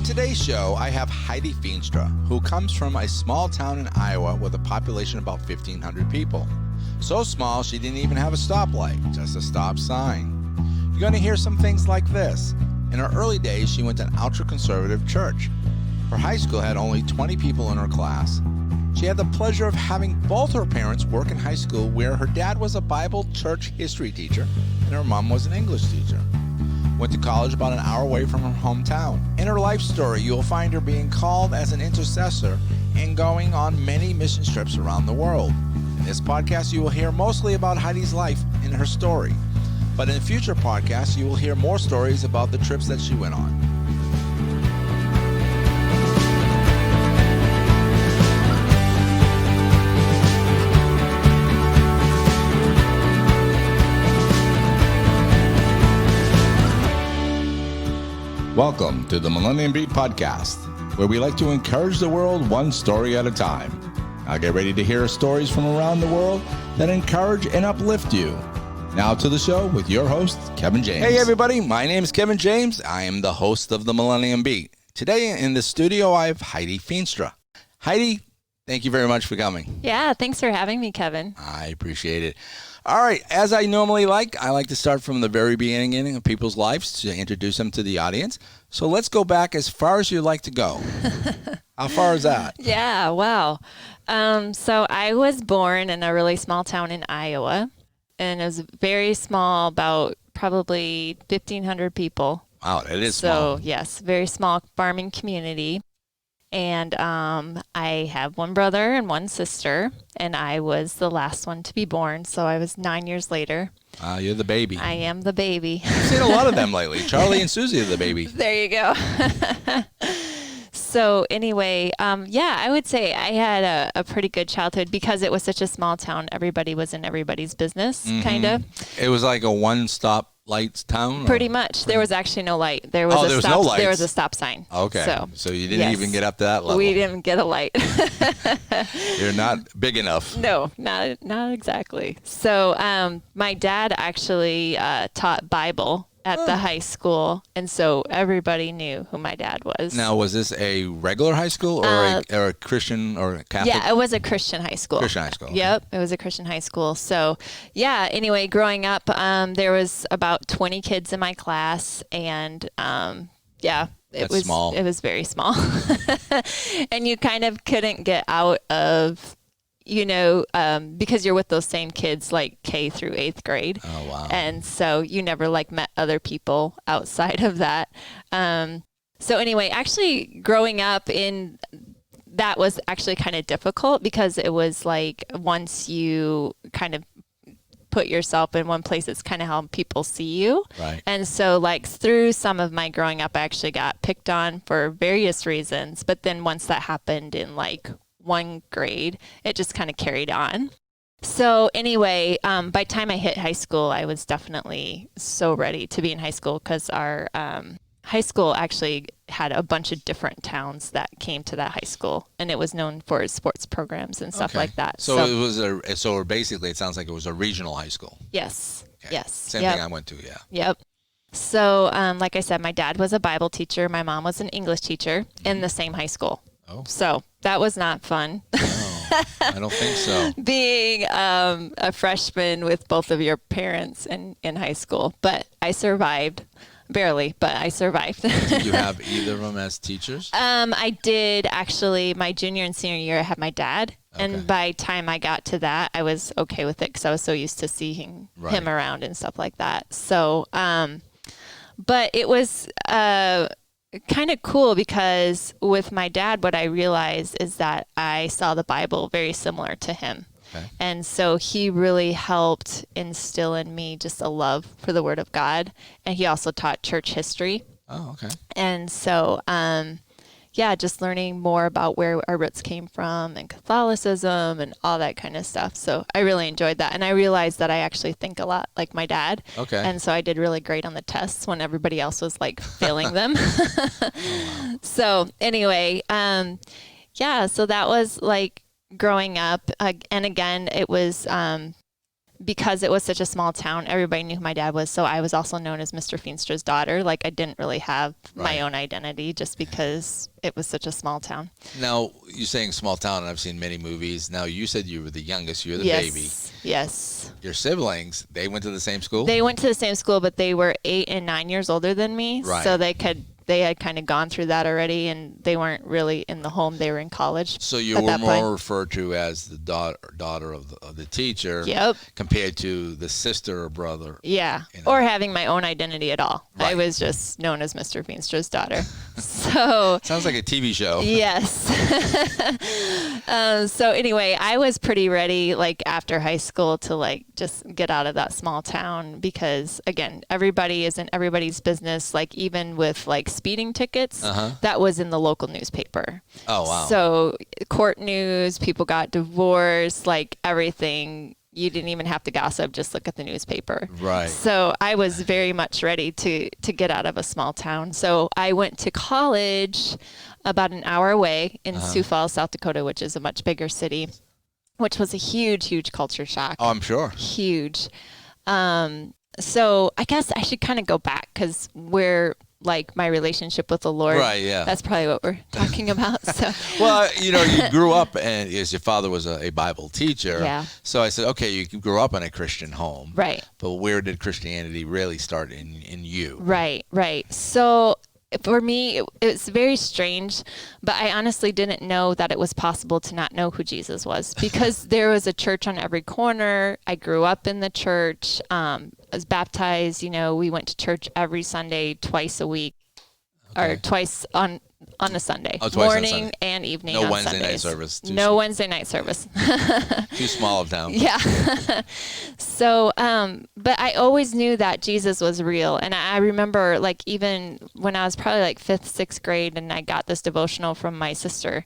today's show, I have Heidi Feenstra, who comes from a small town in Iowa with a population of about 1,500 people. So small, she didn't even have a stoplight, just a stop sign. You're going to hear some things like this. In her early days, she went to an ultra-conservative church. Her high school had only 20 people in her class. She had the pleasure of having both her parents work in high school, where her dad was a Bible church history teacher and her mom was an English teacher. Went to college about an hour away from her hometown. In her life story, you'll find her being called as an intercessor and going on many mission trips around the world. In this podcast, you will hear mostly about Heidi's life and her story. But in future podcasts, you will hear more stories about the trips that she went on. Welcome to the Millennium podcast, where we like to encourage the world one story at a time. Now get ready to hear stories from around the world that encourage and uplift you. Now to the show with your host, Kevin James. Hey everybody, my name is Kevin James. I am the host of the Millennium Beat. Today in the studio, I have Heidi Feenstra. Heidi, thank you very much for coming. Yeah, thanks for having me, Kevin. I appreciate it. All right, as I normally like, I like to start from the very beginning of people's lives to introduce them to the audience. So let's go back as far as you'd like to go. How far is that? Yeah, wow. So I was born in a really small town in Iowa, and it was very small, about probably 1,500 people. Wow, it is small. So, yes, very small farming community. And I have one brother and one sister, and I was the last one to be born, so I was 9 years later. You're the baby. I am the baby. I've seen a lot of them lately. Charlie and Susie are the baby. There you go. So anyway, I would say I had a pretty good childhood because it was such a small town. Everybody was in everybody's business, kind of. It was like a one-stop lights town? Pretty much. There was actually no light. There was no lights. There was a stop sign. Okay. So you didn't even get up to that level. We didn't get a light. You're not big enough. No, not exactly. So my dad actually taught Bible at the high school, and so everybody knew who my dad was. Now, was this a regular high school or a Christian or a Catholic? Yeah, it was a Christian high school. Christian high school. Okay. Yep, it was a Christian high school. So, yeah, anyway, growing up, there was about 20 kids in my class, and it was small. It was very small. And you kind of couldn't get out of, because you're with those same kids like K through 8th grade. Oh, wow. And so you never met other people outside of that. So anyway, actually growing up that was actually kind of difficult because it was like once you kind of put yourself in one place, it's kind of how people see you. Right. And so through some of my growing up, I actually got picked on for various reasons. But then once that happened in one grade, it just kind of carried on. So anyway, by the time I hit high school, I was definitely so ready to be in high school because our high school actually had a bunch of different towns that came to that high school, and it was known for its sports programs and stuff like that. So it was basically it sounds like it was a regional high school. Yes. Okay. Yes. Same thing I went to. Yeah. Yep. So like I said, my dad was a Bible teacher. My mom was an English teacher in the same high school. Oh. So that was not fun. No, I don't think so. Being a freshman with both of your parents in high school. But I survived. Barely, but I survived. Did you have either of them as teachers? I did actually. My junior and senior year, I had my dad. Okay. And by the time I got to that, I was okay with it because I was so used to seeing him around and stuff like that. So, but it was kind of cool because with my dad, what I realized is that I saw the Bible very similar to him. Okay. And so he really helped instill in me just a love for the Word of God. And he also taught church history. Oh, okay. And so, just learning more about where our roots came from and Catholicism and all that kind of stuff. So I really enjoyed that. And I realized that I actually think a lot like my dad. Okay. And so I did really great on the tests when everybody else was failing them. Oh, wow. So anyway, so that was growing up. And again, it was because it was such a small town, everybody knew who my dad was. So I was also known as Mr. Feenstra's daughter. Like I didn't really have my own identity just because it was such a small town. Now, you're saying small town, and I've seen many movies. Now, you said you were the youngest. You're the baby. Yes. Your siblings, they went to the same school? They went to the same school, but they were 8 and 9 years older than me. Right. So they had kind of gone through that already, and they weren't really in the home. They were in college. So you were more referred to as the daughter of the teacher. Yep. Compared to the sister or brother. Yeah. You know. Or having my own identity at all. Right. I was just known as Mr. Feenstra's daughter. So sounds like a TV show. Yes. So anyway, I was pretty ready, like after high school, to like just get out of that small town because again, everybody isn't everybody's business. Like even with like speeding tickets, that was in the local newspaper. Oh, wow. So court news, people got divorced, like everything. You didn't even have to gossip, just look at the newspaper. Right. So I was very much ready to get out of a small town. So I went to college about an hour away in Sioux Falls, South Dakota, which is a much bigger city, which was a huge, huge culture shock. Oh, I'm sure. Huge. So I guess I should kind of go back because we're like my relationship with the Lord. Right, yeah. That's probably what we're talking about. So. Well, you know, you grew up and as your father was a Bible teacher. Yeah. So I said, okay, you grew up in a Christian home. Right. But where did Christianity really start in you? Right, right. So for me, it's very strange, but I honestly didn't know that it was possible to not know who Jesus was because there was a church on every corner. I grew up in the church. I was baptized. You know, we went to church every Sunday, twice a week, or twice on a Sunday, morning and evening. No on Wednesday Sundays. night service. No Wednesday night service. Too small of town. Yeah. So, but I always knew that Jesus was real. And I remember like even when I was probably like 5th, 6th grade and I got this devotional from my sister.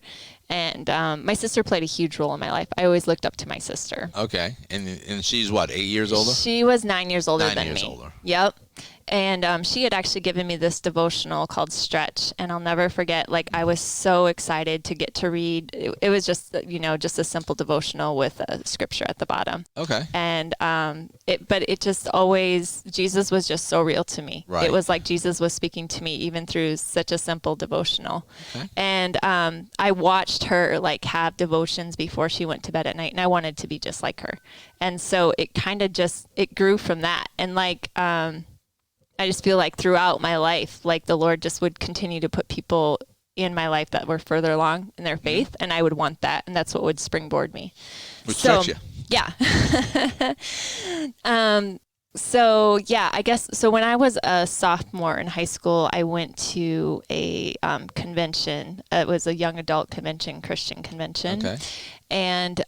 And my sister played a huge role in my life. I always looked up to my sister. Okay. And she's what, 8 years older? She was 9 years older than me. 9 years older. Yep. And she had actually given me this devotional called Stretch. And I'll never forget, like, I was so excited to get to read. It was just, you know, just a simple devotional with a scripture at the bottom. Okay. And but it just always, Jesus was just so real to me. Right. It was like Jesus was speaking to me even through such a simple devotional. Okay. And I watched her, like, have devotions before she went to bed at night. And I wanted to be just like her. And so it kind of just, it grew from that. And, like, I just feel like throughout my life, like the Lord just would continue to put people in my life that were further along in their faith, and I would want that, and that's what would springboard me. Would stretch you. Yeah. So yeah, I guess, so when I was a sophomore in high school, I went to a convention. It was a young adult convention, Christian convention. Okay. And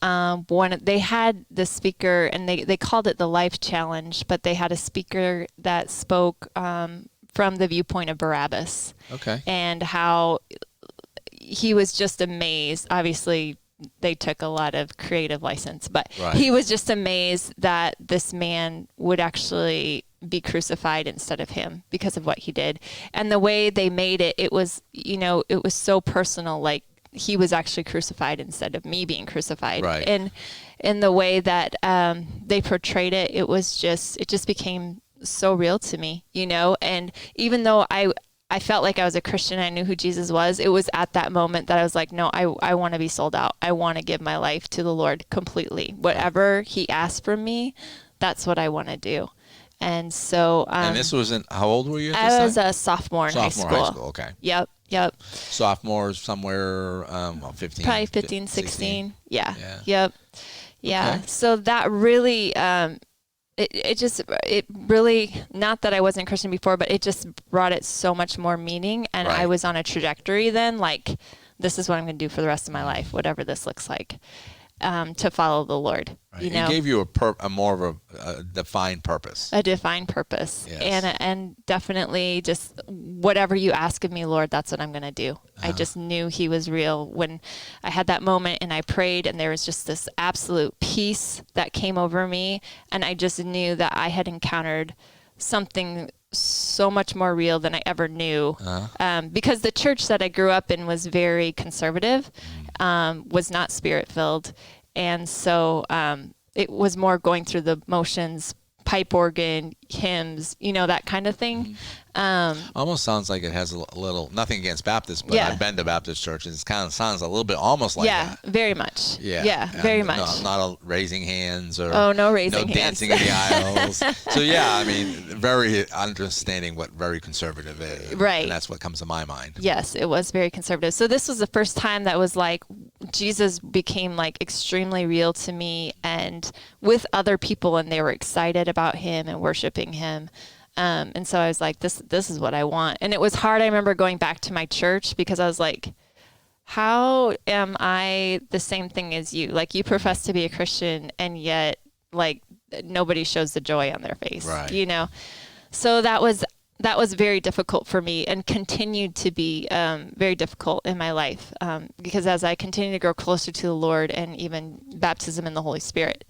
they had the speaker, and they called it the Life Challenge, but they had a speaker that spoke from the viewpoint of Barabbas. Okay. And how he was just amazed. Obviously, they took a lot of creative license, but he was just amazed that this man would actually be crucified instead of him because of what he did. And the way they made it, it was, you know, it was so personal, like he was actually crucified instead of me being crucified. Right. And in the way that they portrayed it, it just became so real to me, you know. And even though I felt like I was a Christian, I knew who Jesus was, it was at that moment that I was like, no, I want to be sold out. I want to give my life to the Lord completely. Whatever he asked from me, that's what I want to do. And so... and this was how old were you at this time? I was a sophomore in high school. Sophomore high school, okay. Yep. Sophomore somewhere, 15. Probably 15, 16. Yeah. Yep. Yeah. Okay. So that really... It really, not that I wasn't Christian before, but it just brought it so much more meaning. And I was on a trajectory then, like, this is what I'm going to do for the rest of my life, whatever this looks like, to follow the Lord. Right. You know? It gave you a more of a defined purpose. A defined purpose. Yes. And definitely just whatever you ask of me, Lord, that's what I'm going to do. I just knew he was real when I had that moment and I prayed, and there was just this absolute peace that came over me. And I just knew that I had encountered something so much more real than I ever knew. Because the church that I grew up in was very conservative, was not spirit-filled. And so it was more going through the motions, pipe organ, hymns, that kind of thing. Almost sounds like it has a little, nothing against Baptists, but I've been to Baptist churches. It kind of sounds a little bit almost like that. Very much. Yeah, very much. Not raising hands or no raising hands. Dancing in the aisles. So I mean, very understanding what very conservative is. Right. And that's what comes to my mind. Yes, it was very conservative. So this was the first time that was like Jesus became like extremely real to me and with other people, and they were excited about him and worshiping him. And so I was like, this is what I want. And it was hard. I remember going back to my church because I was like, how am I the same thing as you? Like, you profess to be a Christian and yet like nobody shows the joy on their face, right. So that was very difficult for me and continued to be very difficult in my life because as I continue to grow closer to the Lord and even baptism in the Holy Spirit,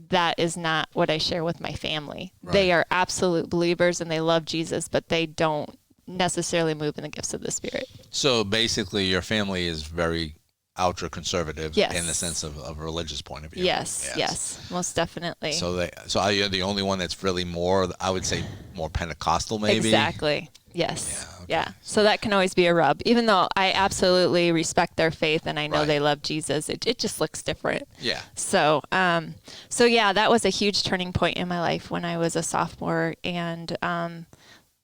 that is not what I share with my family. Right. They are absolute believers and they love Jesus, but they don't necessarily move in the gifts of the Spirit. So basically your family is very ultra conservative in the sense of a religious point of view. Yes, most definitely. So you're the only one that's really more, I would say, more Pentecostal maybe? Exactly. Yes. Yeah. So that can always be a rub. Even though I absolutely respect their faith and I know they love Jesus, it just looks different. Yeah. So that was a huge turning point in my life when I was a sophomore, and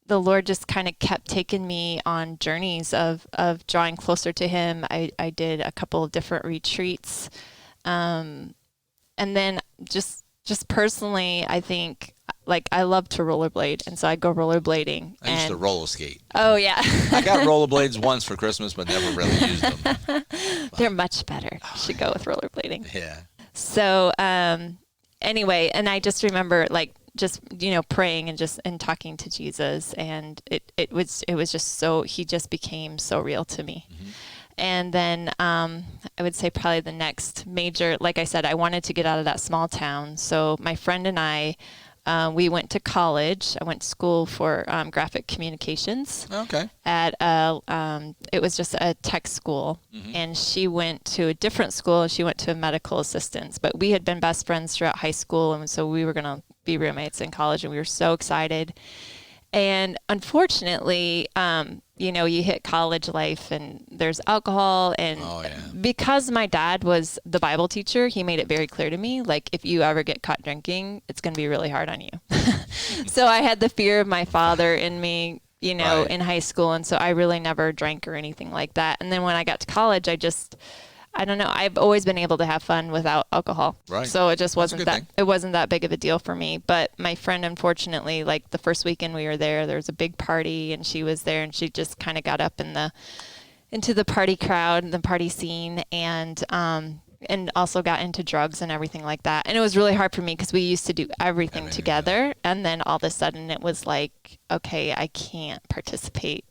the Lord just kind of kept taking me on journeys of drawing closer to him. I did a couple of different retreats. And then just personally, I think, like, I love to rollerblade, and so I go rollerblading. I used to roller skate. Oh, yeah. I got rollerblades once for Christmas, but never really used them. They're much better. You should go with rollerblading. Yeah. So anyway, and I just remember, like, just, praying and talking to Jesus, and it was just so, he just became so real to me. Mm-hmm. And then I would say probably the next major, like I said, I wanted to get out of that small town. So my friend and I, we went to college. I went to school for graphic communications. Okay. At it was just a tech school, and she went to a different school. She went to a medical assistance. But we had been best friends throughout high school, and so we were going to be roommates in college, and we were so excited. And unfortunately, you hit college life and there's alcohol. And because my dad was the Bible teacher, he made it very clear to me, like, if you ever get caught drinking, it's going to be really hard on you. So I had the fear of my father in me, in high school. And so I really never drank or anything like that. And then when I got to college, I don't know. I've always been able to have fun without alcohol. Right. So it just wasn't it wasn't that big of a deal for me. But my friend, unfortunately, like the first weekend we were there was a big party, and she was there, and she just kind of got up into the party crowd and the party scene, and also got into drugs and everything like that. And it was really hard for me because we used to do everything together. And then all of a sudden it was like, okay, I can't participate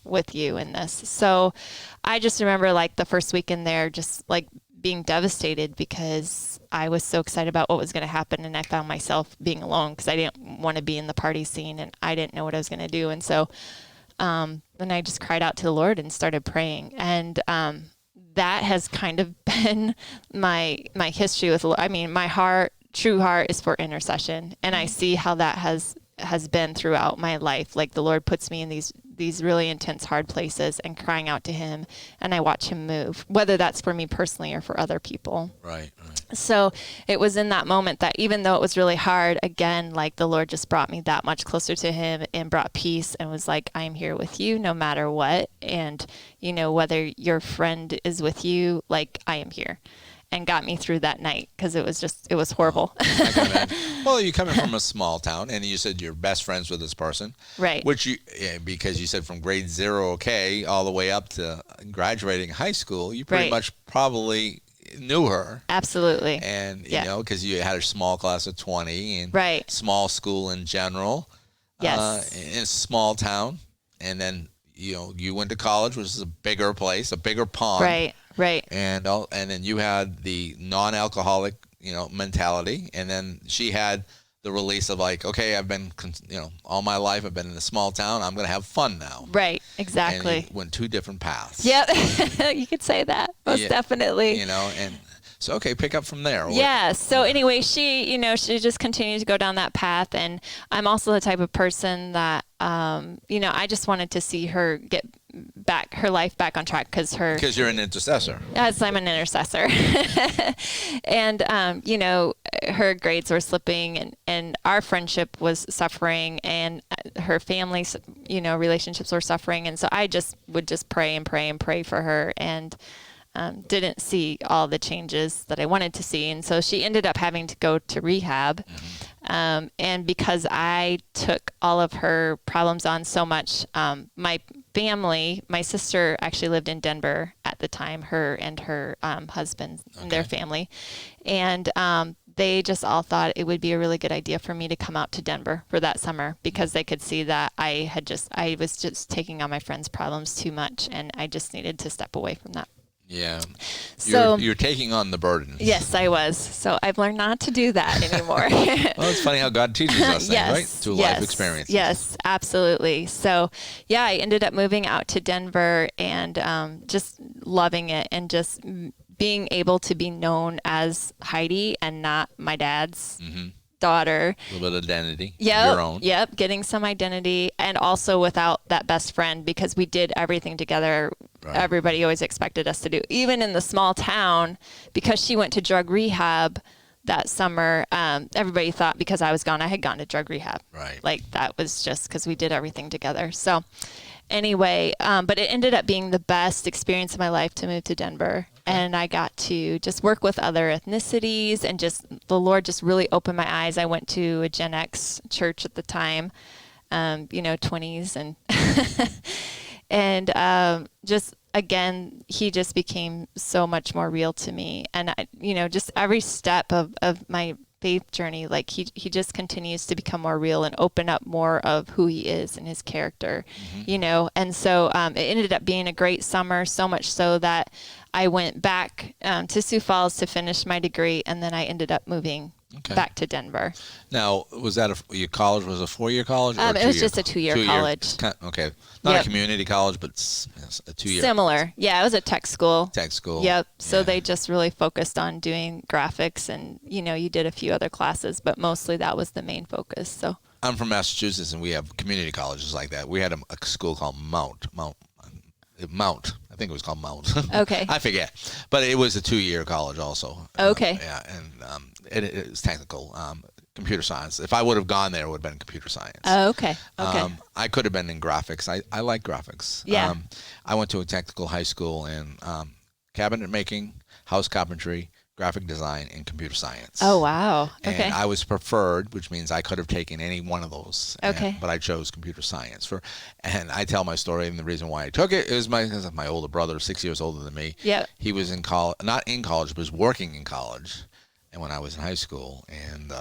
with you in this. So I just remember, like, the first weekend there, just like being devastated because I was so excited about what was going to happen, and I found myself being alone because I didn't want to be in the party scene and I didn't know what I was going to do. And so then I just cried out to the Lord and started praying, and that has kind of been my history with the Lord. I mean, my true heart is for intercession, and I see how that has been throughout my life. Like, the Lord puts me in these really intense, hard places and crying out to him, and I watch him move, whether that's for me personally or for other people. Right. So it was in that moment that, even though it was really hard, again, like, the Lord just brought me that much closer to him and brought peace and was like, I am here with you no matter what. And, whether your friend is with you, like, I am here. And got me through that night because it was horrible. Well, you're coming from a small town, and you said you're best friends with this person. Right. Because you said from grade 0, all the way up to graduating high school, you pretty much probably knew her. Absolutely. And, because you had a small class of 20 and small school in general. Yes. In a small town. And then, you went to college, which is a bigger place, a bigger pond. Right. And then you had the non-alcoholic, mentality. And then she had the release of, like, okay, I've been, all my life I've been in a small town. I'm going to have fun now. Right. Exactly. And you went two different paths. Yep. You could say that. Most definitely. And So, okay, pick up from there. Yeah. So anyway, she just continued to go down that path. And I'm also the type of person that, I just wanted to see her get her life back on track because you're an intercessor. Yes, I'm an intercessor. And, her grades were slipping and our friendship was suffering and her family's, relationships were suffering. And so I would pray and pray and pray for her and didn't see all the changes that I wanted to see. And so she ended up having to go to rehab. And because I took all of her problems on so much, my sister actually lived in Denver at the time, her and her husband and their family. And they just all thought it would be a really good idea for me to come out to Denver for that summer because they could see that I was just taking on my friends' problems too much and I just needed to step away from that. Yeah. So you're taking on the burden. Yes, I was. So I've learned not to do that anymore. Well, it's funny how God teaches us things, right? Through life experiences. Yes, absolutely. So, yeah, I ended up moving out to Denver and just loving it and just being able to be known as Heidi and not my dad's daughter. A little bit of identity. Yep, your own. Yep, getting some identity and also without that best friend because we did everything together. Right. Everybody always expected us to do. Even in the small town, because she went to drug rehab that summer, everybody thought because I was gone, I had gone to drug rehab. Right. Like that was just because we did everything together. So anyway, but it ended up being the best experience of my life to move to Denver. Okay. And I got to just work with other ethnicities and just the Lord just really opened my eyes. I went to a Gen X church at the time, 20s and and just again, he just became so much more real to me. And, just every step of my faith journey, like he just continues to become more real and open up more of who he is and his character, And so it ended up being a great summer, so much so that I went back to Sioux Falls to finish my degree. And then I ended up moving back to Denver. Now, was that your college was a 4-year college? Or it was just a 2-year college. Okay. Not a community college, but a 2-year. Similar. Yeah, it was a tech school. Tech school. Yep. So they just really focused on doing graphics and, you did a few other classes, but mostly that was the main focus. So I'm from Massachusetts and we have community colleges like that. We had a school called Mount. I think it was called Mount. Okay. I forget. But it was a 2-year college also. Okay. And it was technical, computer science. If I would have gone there, it would have been computer science. Oh, okay. Okay. I could have been in graphics. I like graphics. Yeah. I went to a technical high school in cabinet making, house carpentry, graphic design, and computer science. Oh, wow. Okay. And I was preferred, which means I could have taken any one of those. Okay. But I chose computer science and I tell my story, and the reason why I took it is my older brother, 6 years older than me. Yeah. He was in college, not in college, but was working in college. And when I was in high school, and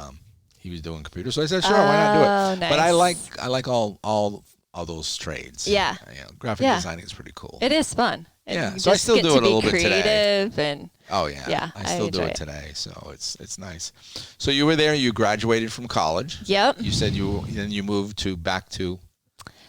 he was doing computers, so I said, sure, why not do it? Nice. But I like all those trades. Yeah. Graphic designing is pretty cool. It is fun. Yeah, so I still do it a little bit today. And oh yeah, yeah, I still do it today. So it's nice. So you were there. You graduated from college. Yep. You said then you moved back to.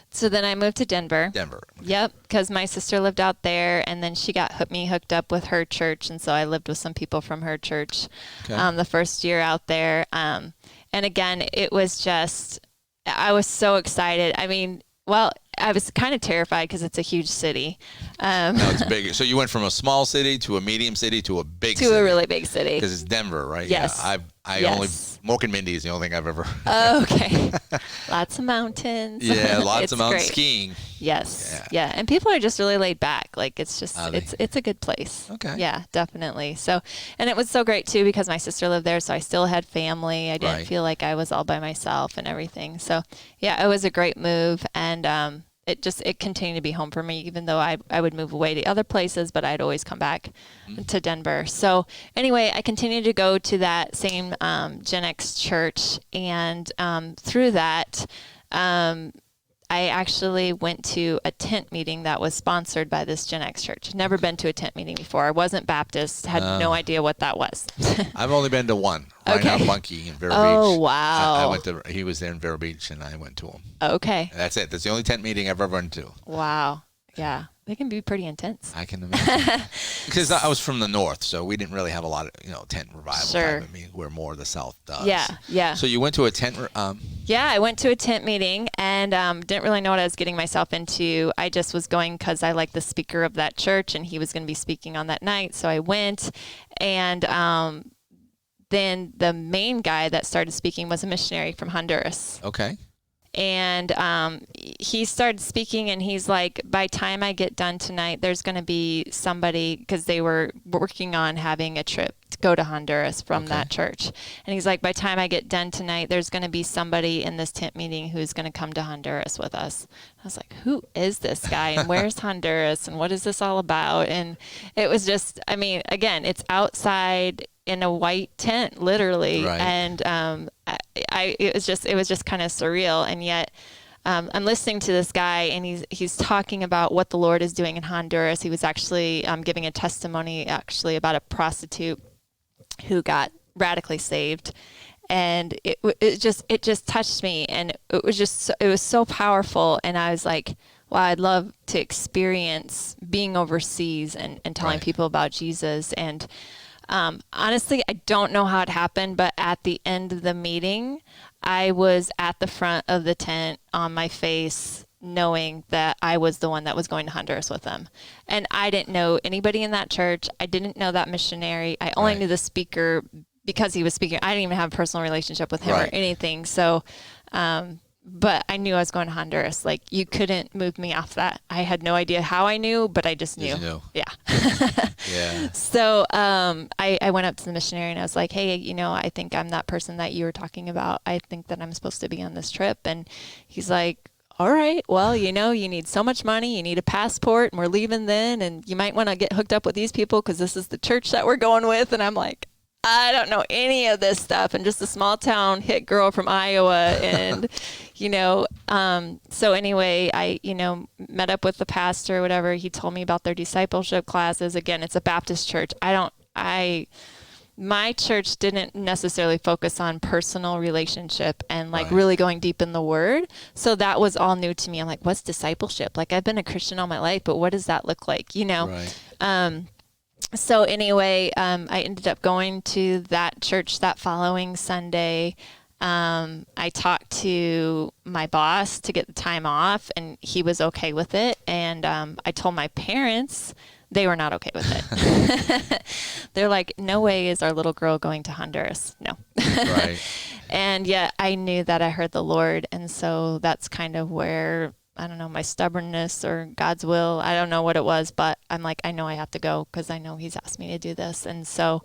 So then I moved to Denver. Denver. Yep, because my sister lived out there, and then she got me hooked up with her church, and so I lived with some people from her church the first year out there. And again, it was just, I was so excited. I mean, well, I was kind of terrified because it's a huge city. No, it's big. So you went from a small city to a medium city to a big city. To a really big city. Because it's Denver, right? Yes. Yeah, Mork and Mindy is the only thing I've ever. Oh, okay. Lots of mountains. Yeah, lots of mountain skiing. Yes. Yeah. And people are just really laid back. Like it's just, it's a good place. Okay. Yeah, definitely. So, and it was so great too because my sister lived there. So I still had family. I didn't feel like I was all by myself and everything. So yeah, it was a great move. And, it continued to be home for me, even though I would move away to other places, but I'd always come back to Denver. So anyway, I continued to go to that same Gen X church. And through that, I actually went to a tent meeting that was sponsored by this Gen X church. Never been to a tent meeting before. I wasn't Baptist, had no idea what that was. I've only been to one. Reinhard Bunke in Vero Beach. Oh, wow. He was there in Vero Beach, and I went to him. Okay. That's it. That's the only tent meeting I've ever been to. Wow. Yeah. They can be pretty intense. I can imagine. Because I was from the north, so we didn't really have a lot of, tent revival time. I mean, where more of the south does. Yeah. So you went to a tent. Yeah, I went to a tent meeting and didn't really know what I was getting myself into. I just was going because I liked the speaker of that church, and he was going to be speaking on that night. So I went, and then the main guy that started speaking was a missionary from Honduras. Okay. And he started speaking, and he's like, by time I get done tonight, there's going to be somebody, because they were working on having a trip to go to Honduras from that church. And he's like, by time I get done tonight, there's going to be somebody in this tent meeting who's going to come to Honduras with us. I was like, who is this guy, and where's Honduras, and what is this all about? And it was just, I mean, again, it's outside in a white tent, literally. Right. And it was just kind of surreal. And yet I'm listening to this guy, and he's talking about what the Lord is doing in Honduras. He was actually giving a testimony about a prostitute who got radically saved. And it just touched me, and it was so powerful. And I was like, wow, I'd love to experience being overseas and telling people about Jesus. And honestly, I don't know how it happened, but at the end of the meeting, I was at the front of the tent on my face, knowing that I was the one that was going to Honduras with them. And I didn't know anybody in that church. I didn't know that missionary. I only knew the speaker because he was speaking. I didn't even have a personal relationship with him or anything. So, but I knew I was going to Honduras. Like, you couldn't move me off that. I had no idea how I knew, but I just knew. Yeah. Yeah. So I went up to the missionary, and I was like, hey, I think I'm that person that you were talking about. I think that I'm supposed to be on this trip. And he's like, all right, well, you need so much money, you need a passport, and we're leaving then, and you might want to get hooked up with these people because this is the church that we're going with. And I'm like, I don't know any of this stuff. I'm just a small town hit girl from Iowa. And, so anyway, I, met up with the pastor or whatever. He told me about their discipleship classes. Again, it's a Baptist church. My church didn't necessarily focus on personal relationship and really going deep in the word. So that was all new to me. I'm like, what's discipleship? Like, I've been a Christian all my life, but what does that look like? So anyway, I ended up going to that church that following Sunday. I talked to my boss to get the time off, and he was okay with it. And I told my parents. They were not okay with it. They're like, no way is our little girl going to Honduras. No. Right. And yet I knew that I heard the Lord. And so that's kind of where, I don't know, my stubbornness or God's will, I don't know what it was, but I'm like, I know I have to go because I know he's asked me to do this. And so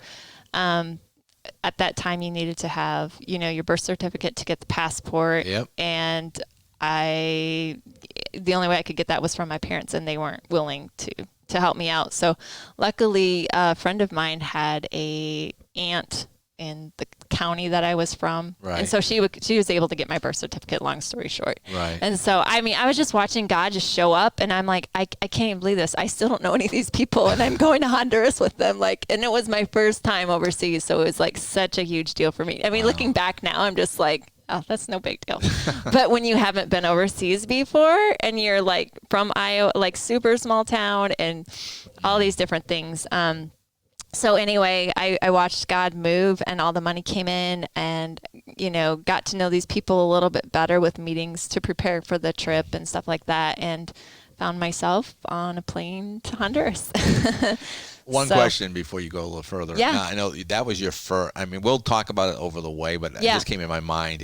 at that time you needed to have, your birth certificate to get the passport. Yep. And the only way I could get that was from my parents, and they weren't willing to help me out. So luckily a friend of mine had a aunt in the county that I was from. Right. And so she was able to get my birth certificate, long story short. Right. And so, I was just watching God just show up, and I'm like, I can't even believe this. I still don't know any of these people, and I'm going to Honduras with them. And it was my first time overseas. So it was such a huge deal for me. Looking back now, I'm just like, oh, that's no big deal. But when you haven't been overseas before, and you're from Iowa, super small town, and all these different things. So anyway, I watched God move, and all the money came in, and, got to know these people a little bit better with meetings to prepare for the trip and stuff like that, and found myself on a plane to Honduras. One question before you go a little further. Yeah. Now, I know that was your first. We'll talk about it over the way, but it just came in my mind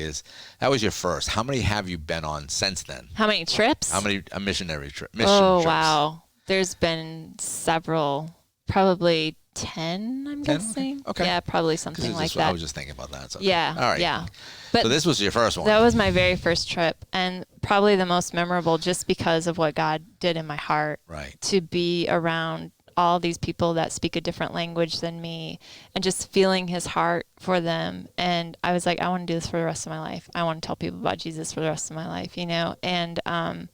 that was your first. How many have you been on since then? How many trips? How many missionary trips? Wow. There's been several, probably 10, I'm guessing. Okay. Yeah, probably something like that. I was just thinking about that. So. Yeah. All right. Yeah. But so this was your first one. That was my very first trip, and probably the most memorable just because of what God did in my heart. Right. To be around all these people that speak a different language than me, and just feeling his heart for them. And I was like, I want to do this for the rest of my life. I want to tell people about Jesus for the rest of my life, And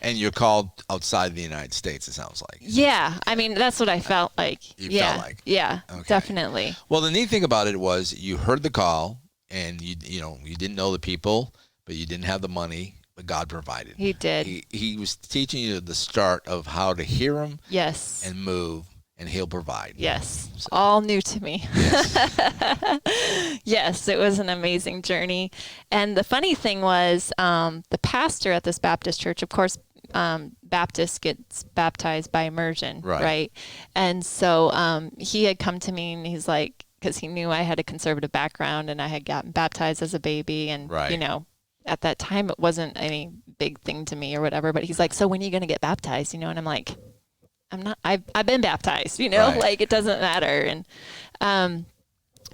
you're called outside the United States, it sounds like. Yeah. That's what I felt like. Felt like. Yeah, okay. Definitely. Well, the neat thing about it was you heard the call, and you didn't know the people, but you didn't have the money. but God provided. He did. He was teaching you the start of how to hear him. Yes. And move, and he'll provide. Yes. So. All new to me. Yes. Yes, it was an amazing journey. And the funny thing was, the pastor at this Baptist church, of course, Baptist gets baptized by immersion, right? And so he had come to me and he's like, because he knew I had a conservative background and I had gotten baptized as a baby. And, you know, at that time, it wasn't any big thing to me or whatever. But he's like, so when are you going to get baptized? You know, and I'm like, I've been baptized, you know, like it doesn't matter. And,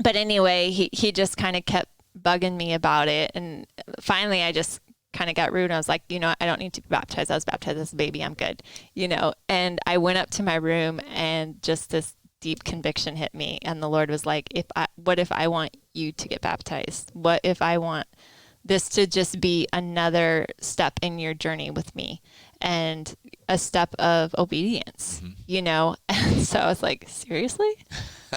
but anyway, he just kind of kept bugging me about it. And finally I just kind of got rude. And I was like, you know, I don't need to be baptized. I was baptized as a baby. I'm good, you know? And I went up to my room and just this deep conviction hit me. And the Lord was like, what if I want you to get baptized? What if I want this to just be another step in your journey with me and a step of obedience, you know? And so I was like, seriously?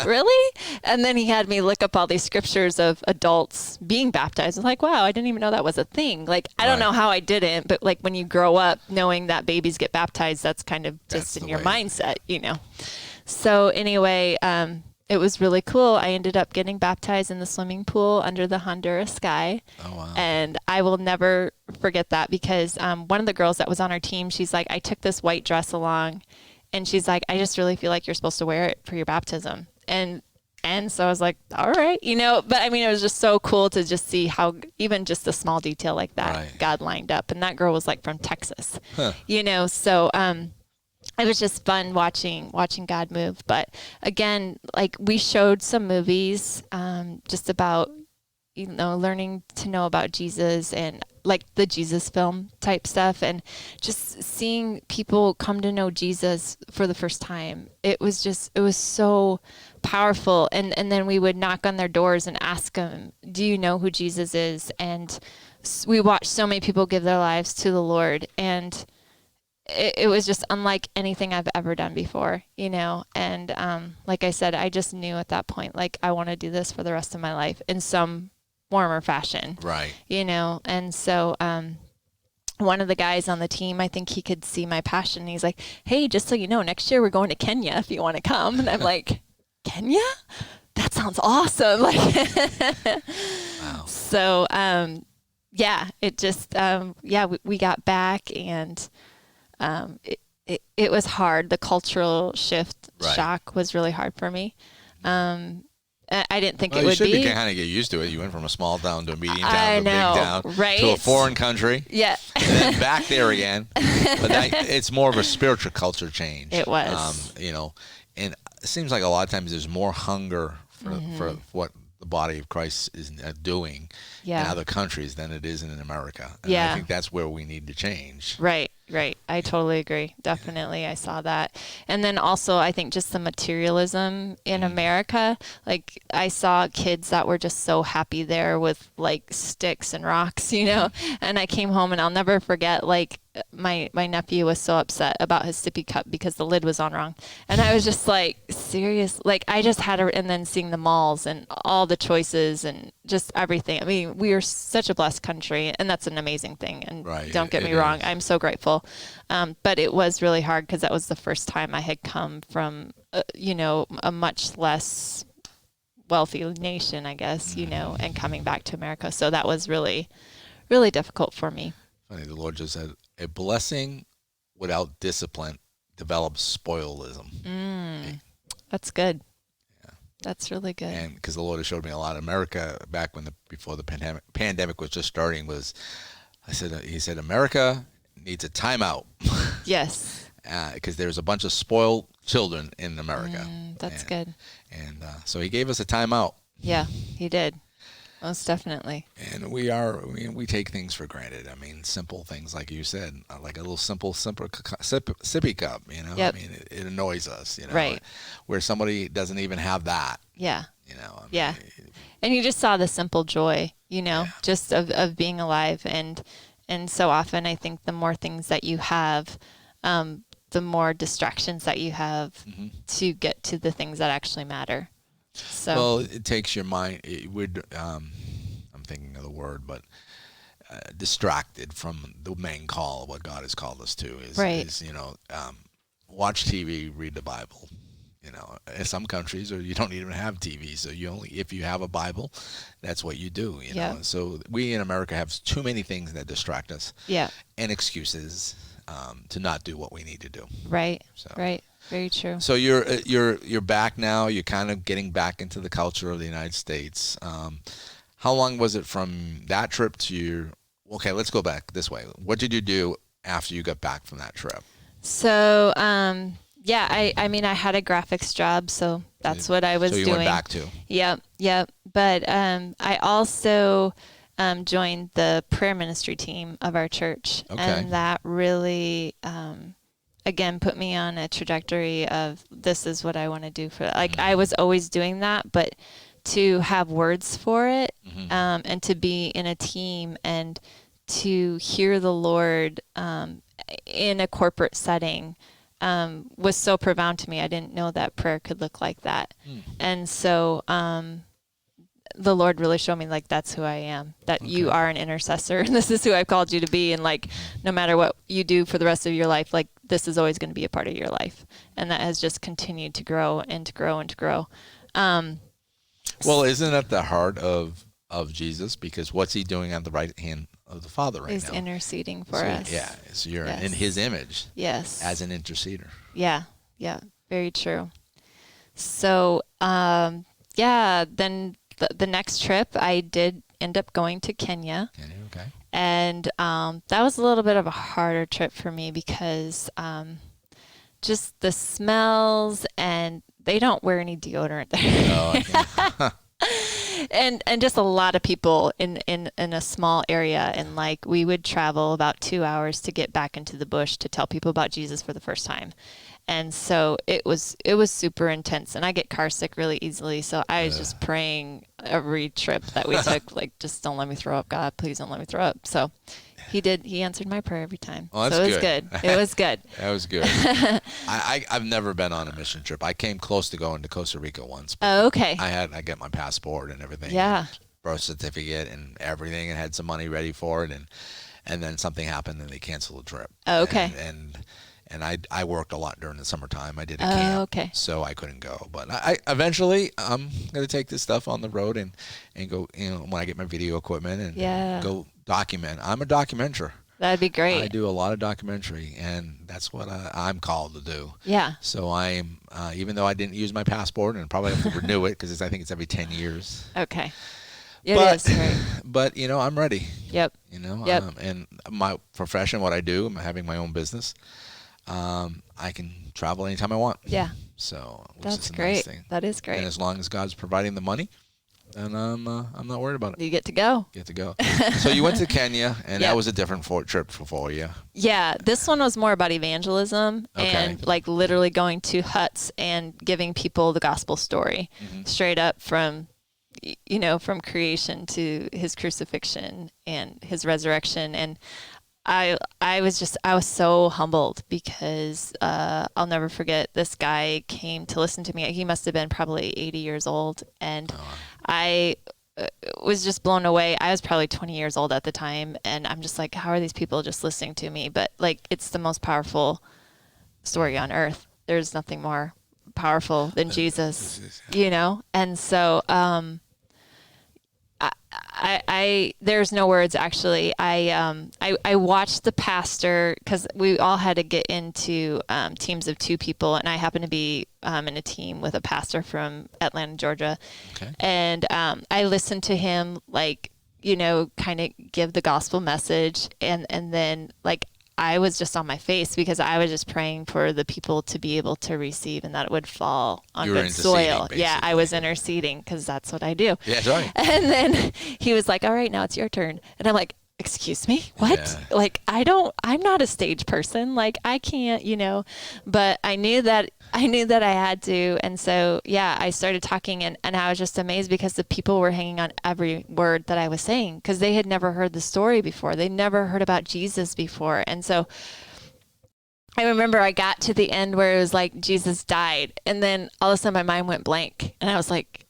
Really? And then he had me look up all these scriptures of adults being baptized. I was like, wow, I didn't even know that was a thing. Like, I don't know how I didn't, but like when you grow up knowing that babies get baptized, that's kind of just in your mindset, you know? So anyway, it was really cool. I ended up getting baptized in the swimming pool under the Honduras sky. Oh, wow. And I will never forget that because one of the girls that was on our team, she's like, I took this white dress along and she's like, I just really feel like you're supposed to wear it for your baptism. And so I was like, all right, you know, but I mean, it was just so cool to just see how even just a small detail like that God lined up. And that girl was like from Texas, you know, so it was just fun watching God move. But again, like we showed some movies just about, you know, learning to know about Jesus and like the Jesus film type stuff and just seeing people come to know Jesus for the first time. It was so powerful. And then we would knock on their doors and ask them, do you know who Jesus is? And we watched so many people give their lives to the Lord. And it was just unlike anything I've ever done before, you know? And like I said, I just knew at that point, like, I want to do this for the rest of my life in some form or fashion. Right. You know? And so one of the guys on the team, I think he could see my passion. He's like, hey, just so you know, next year we're going to Kenya if you want to come. And I'm like, Kenya? That sounds awesome. Like, wow. So, yeah, it just, we got back and it was hard. The cultural shift shock was really hard for me. I didn't think it would be. You should kind of get used to it. You went from a small town to a medium town to a big town to a foreign country. Yeah. And then back there again. But it's more of a spiritual culture change. It was. You know, and it seems like a lot of times there's more hunger for what the body of Christ is doing in other countries than it is in America. And I think that's where we need to change. Right. I totally agree. Definitely. I saw that. And then also I think just the materialism in America, like I saw kids that were just so happy there with like sticks and rocks, you know, and I came home and I'll never forget, like my nephew was so upset about his sippy cup because the lid was on wrong. And I was just like, serious? Like I just had and then seeing the malls and all the choices and just everything. I mean, we are such a blessed country and that's an amazing thing. And don't get me wrong, I'm so grateful. But it was really hard because that was the first time I had come from, you know, a much less wealthy nation, I guess, you know, and coming back to America. So that was really, really difficult for me. Funny, the Lord just said, a blessing without discipline develops spoilism. That's good. Yeah. That's really good. And because the Lord has showed me a lot. America, back before the pandemic was just starting, he said, America needs a timeout. Yes. Because there's a bunch of spoiled children in America. That's good. And so he gave us a timeout. Yeah, he did. Most definitely. And we take things for granted. I mean, simple things like you said, like a little simple sippy cup, you know? Yep. I mean, it annoys us, you know? Right. Where somebody doesn't even have that. Yeah. You know? I mean, yeah. And you just saw the simple joy, you know, just of being alive. And so often I think the more things that you have, the more distractions that you have to get to the things that actually matter. So. Well, it takes your mind. It would. I'm thinking of the word, but distracted from the main call, what God has called us to Right. is watch TV, read the Bible. In some countries, or you don't even have TV, so if you have a Bible, that's what you do. Yeah. So we in America have too many things that distract us. Yeah. And excuses to not do what we need to do. Right. So. Right. Very true. So you're back now. You're kind of getting back into the culture of the United States. How long was it from that trip to your? Okay, let's go back this way. What did you do after you got back from that trip? So, yeah, I mean, I had a graphics job, so that's what I was doing. So you went back to? Yep. But I also joined the prayer ministry team of our church, and that really, again, put me on a trajectory of this is what I want to do for. Like I was always doing that, but to have words for it, and to be in a team and to hear the Lord in a corporate setting. Was so profound to me. I didn't know that prayer could look like that. And so the Lord really showed me, like, that's who I am, that you are an intercessor, and this is who I've called you to be. And, like, no matter what you do for the rest of your life, like, this is always going to be a part of your life. And that has just continued to grow and to grow and to grow. Well, isn't that the heart of Jesus? Because what's he doing at the right hand of the Father right now? He's interceding for us. Yeah, so you're in his image. Yes. As an interceder. Yeah, very true. So, then the next trip, I did end up going to Kenya. Okay. And that was a little bit of a harder trip for me because just the smells, and they don't wear any deodorant there. And just a lot of people in a small area, and like we would travel about 2 hours to get back into the bush to tell people about Jesus for the first time. And so it was super intense, and I get car sick really easily. So I was just praying every trip that we took, like, just don't let me throw up, God, please don't let me throw up. So he answered my prayer every time. Oh, that's so it was good. It was good. That was good. I've never been on a mission trip. I came close to going to Costa Rica once. Oh, okay. I got my passport and everything. Yeah. Birth certificate and everything, and had some money ready for it, and then something happened and they canceled the trip. Oh, okay. And I worked a lot during the summertime. I did a camp, okay. so I couldn't go. But I eventually I'm gonna take this stuff on the road and go. When I get my video equipment and go document. I'm a documenter. That'd be great. I do a lot of documentary, and that's what I'm called to do. Yeah. So I'm even though I didn't use my passport and probably have to renew it because I think it's every 10 years. Okay. It is, right? But I'm ready. Yep. And my profession, what I do, I'm having my own business. I can travel anytime I want. Yeah. So that's is a great. Nice thing. That is great. And as long as God's providing the money, then I'm not worried about it. You get to go. So you went to Kenya, and that was a different trip for you. Yeah, this one was more about evangelism and like literally going to huts and giving people the gospel story, straight up from creation to his crucifixion and his resurrection. And I was so humbled because I'll never forget, this guy came to listen to me. He must have been probably 80 years old, and I was just blown away. I was probably 20 years old at the time, and I'm just like, how are these people just listening to me? But like, it's the most powerful story on earth. There's nothing more powerful than Jesus, And so I there's no words, actually. I watched the pastor, because we all had to get into teams of 2 people, and I happened to be in a team with a pastor from Atlanta, Georgia. Okay. And I listened to him, like, kind of give the gospel message, and then like I was just on my face because I was just praying for the people to be able to receive and that it would fall on good soil. Basically. Yeah, I was interceding because that's what I do. Yeah, that's right. And then he was like, all right, now it's your turn. And I'm like, excuse me, what? Yeah. Like, I'm not a stage person. Like, I can't, but I knew that I had to. And so, yeah, I started talking, and I was just amazed because the people were hanging on every word that I was saying, because they had never heard the story before. They never heard about Jesus before. And so I remember I got to the end where it was like Jesus died, and then all of a sudden my mind went blank, and I was like,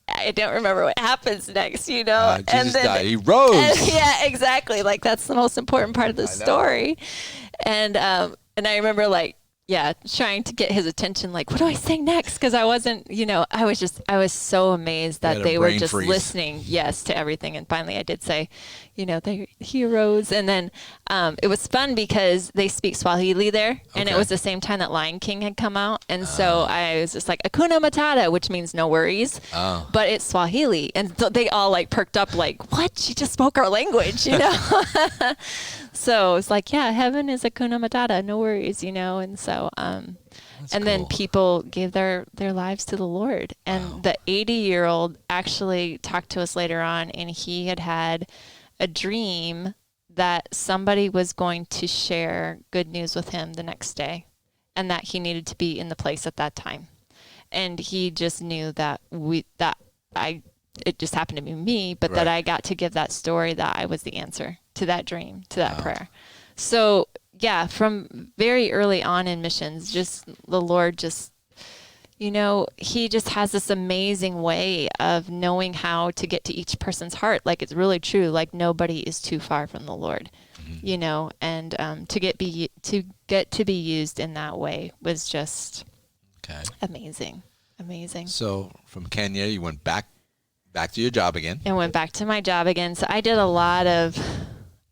I don't remember what happens next, you know. Jesus died. He rose. Yeah, exactly. Like that's the most important part of the story. And I remember like, yeah, trying to get his attention, like, what do I say next? Because I wasn't, you know, I was so amazed that they were just listening, yes, to everything. And finally I did say, you know, he arose. And then it was fun because they speak Swahili there. And it was the same time that Lion King had come out. And so I was just like, Hakuna Matata, which means no worries. But it's Swahili. And so they all like perked up like, what? She just spoke our language, you know? So it's like, yeah, heaven is Hakuna Matata, no worries, you know? And so, and then people gave their lives to the Lord. And the 80-year-old actually talked to us later on, and he had a dream that somebody was going to share good news with him the next day, and that he needed to be in the place at that time. And he just knew that it just happened to be me, but that I got to give that story, that I was the answer to that dream, to that prayer. So yeah, from very early on in missions, just the Lord just, you know, he just has this amazing way of knowing how to get to each person's heart. Like it's really true. Like nobody is too far from the Lord, you know, and to get to be used in that way was just amazing. So from Kenya, you went back to your job again. And went back to my job again. So I did a lot of,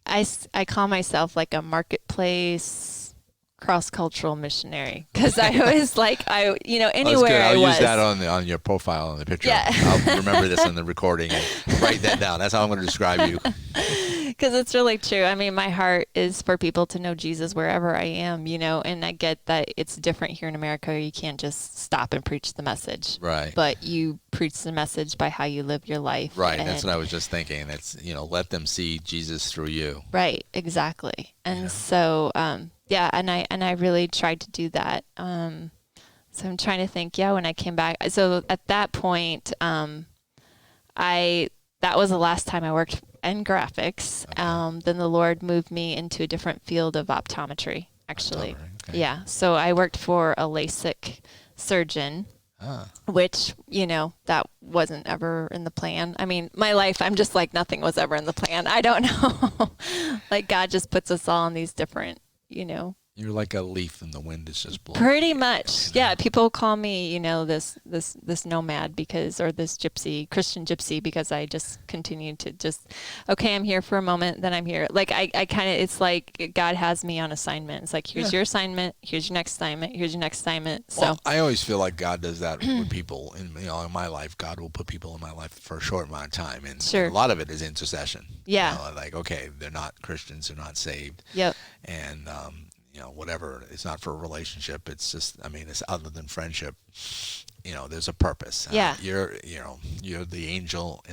I call myself like a marketplace cross-cultural missionary, because I was like, anywhere I'll I use that on your profile on the picture. Yeah. I'll remember this in the recording and write that down. That's how I'm going to describe you. Because it's really true. I mean, my heart is for people to know Jesus wherever I am, you know, and I get that it's different here in America. You can't just stop and preach the message. Right. But you preach the message by how you live your life. Right. That's what I was just thinking. That's, you know, let them see Jesus through you. Right. Exactly. And so, yeah, and I really tried to do that. So I'm trying to think, when I came back. So at that point, that was the last time I worked in graphics. Then the Lord moved me into a different field of optometry, actually. Okay. Yeah. So I worked for a LASIK surgeon, which, you know, that wasn't ever in the plan. I mean, my life, I'm just like, nothing was ever in the plan. I don't know. Like God just puts us all in these different, you know. You're like a leaf and the wind is just blowing. Pretty much. Yeah. People call me, you know, this nomad or this Christian gypsy, because I just continue to just, okay, I'm here for a moment, then I'm here. Like I kind of, it's like God has me on assignment. It's like, here's your assignment. Here's your next assignment. Here's your next assignment. So well, I always feel like God does that with people in my life. God will put people in my life for a short amount of time. And a lot of it is intercession. Yeah. You know, like, okay, they're not Christians. They're not saved. Yep. And, you know, whatever, it's not for a relationship. It's just, I mean, it's other than friendship. You know, there's a purpose. Yeah. You're the angel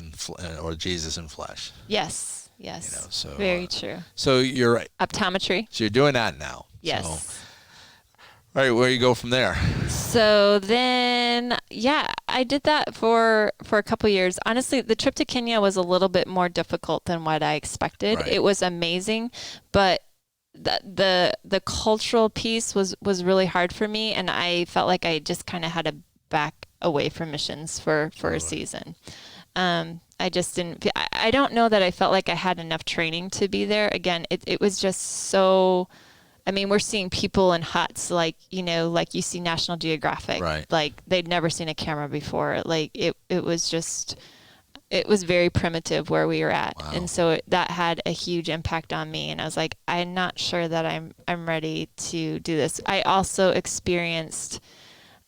or Jesus in flesh. Yes. Yes. You know, so very true. So you're optometry. So you're doing that now. Yes. So, all right, where do you go from there? So then, I did that for a couple of years. Honestly, the trip to Kenya was a little bit more difficult than what I expected. Right. It was amazing, but the cultural piece was really hard for me, and I felt like I just kind of had to back away from missions for a season. I just didn't. I don't know that I felt like I had enough training to be there. Again, it was just so. I mean, we're seeing people in huts, like, you know, like you see National Geographic, right? Like they'd never seen a camera before. Like it was just. It was very primitive where we were at. Wow. And so that had a huge impact on me. And I was like, I'm not sure that I'm ready to do this. I also experienced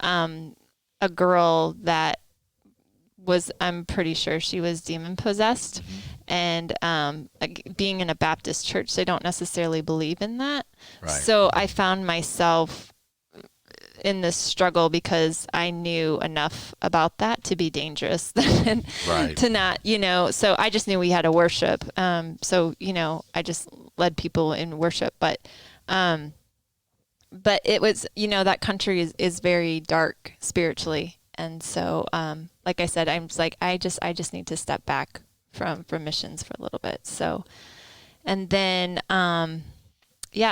a girl that I'm pretty sure she was demon possessed. Mm-hmm. And being in a Baptist church, they don't necessarily believe in that. Right. So I found myself in this struggle because I knew enough about that to be dangerous and to not, you know, so I just knew we had to worship. So, you know, I just led people in worship, but it was, you know, that country is very dark spiritually. And so, like I said, I'm just like, I just need to step back from missions for a little bit. So, and then,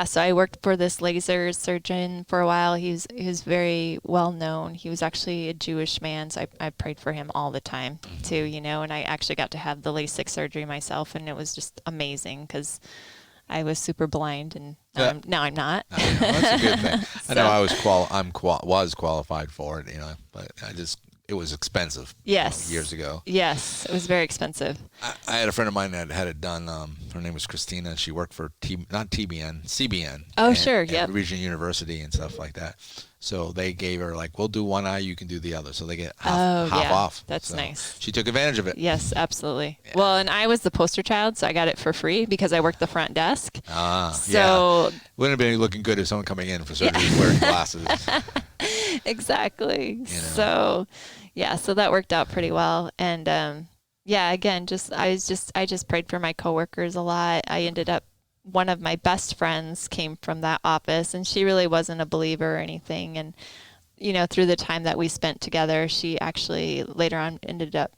so I worked for this laser surgeon for a while. He was very well known. He was actually a Jewish man, so I prayed for him all the time too, and I actually got to have the LASIK surgery myself, and it was just amazing because I was super blind, and now I'm not. That's a good thing. I know was qualified for it, but it was expensive. Yes. Years ago. Yes, it was very expensive. I had a friend of mine that had it done. Her name was Christina. She worked for not TBN, CBN. Oh, sure. Yep. Regional University and stuff like that. So they gave her we'll do one eye, you can do the other. So they get half off. That's nice. She took advantage of it. Yes, absolutely. Yeah. Well, and I was the poster child, so I got it for free because I worked the front desk. So wouldn't have been looking good if someone coming in for surgery was wearing glasses. Exactly. So that worked out pretty well. And again, I just prayed for my coworkers a lot. I ended up, one of my best friends came from that office, and she really wasn't a believer or anything. And, through the time that we spent together, she actually later on ended up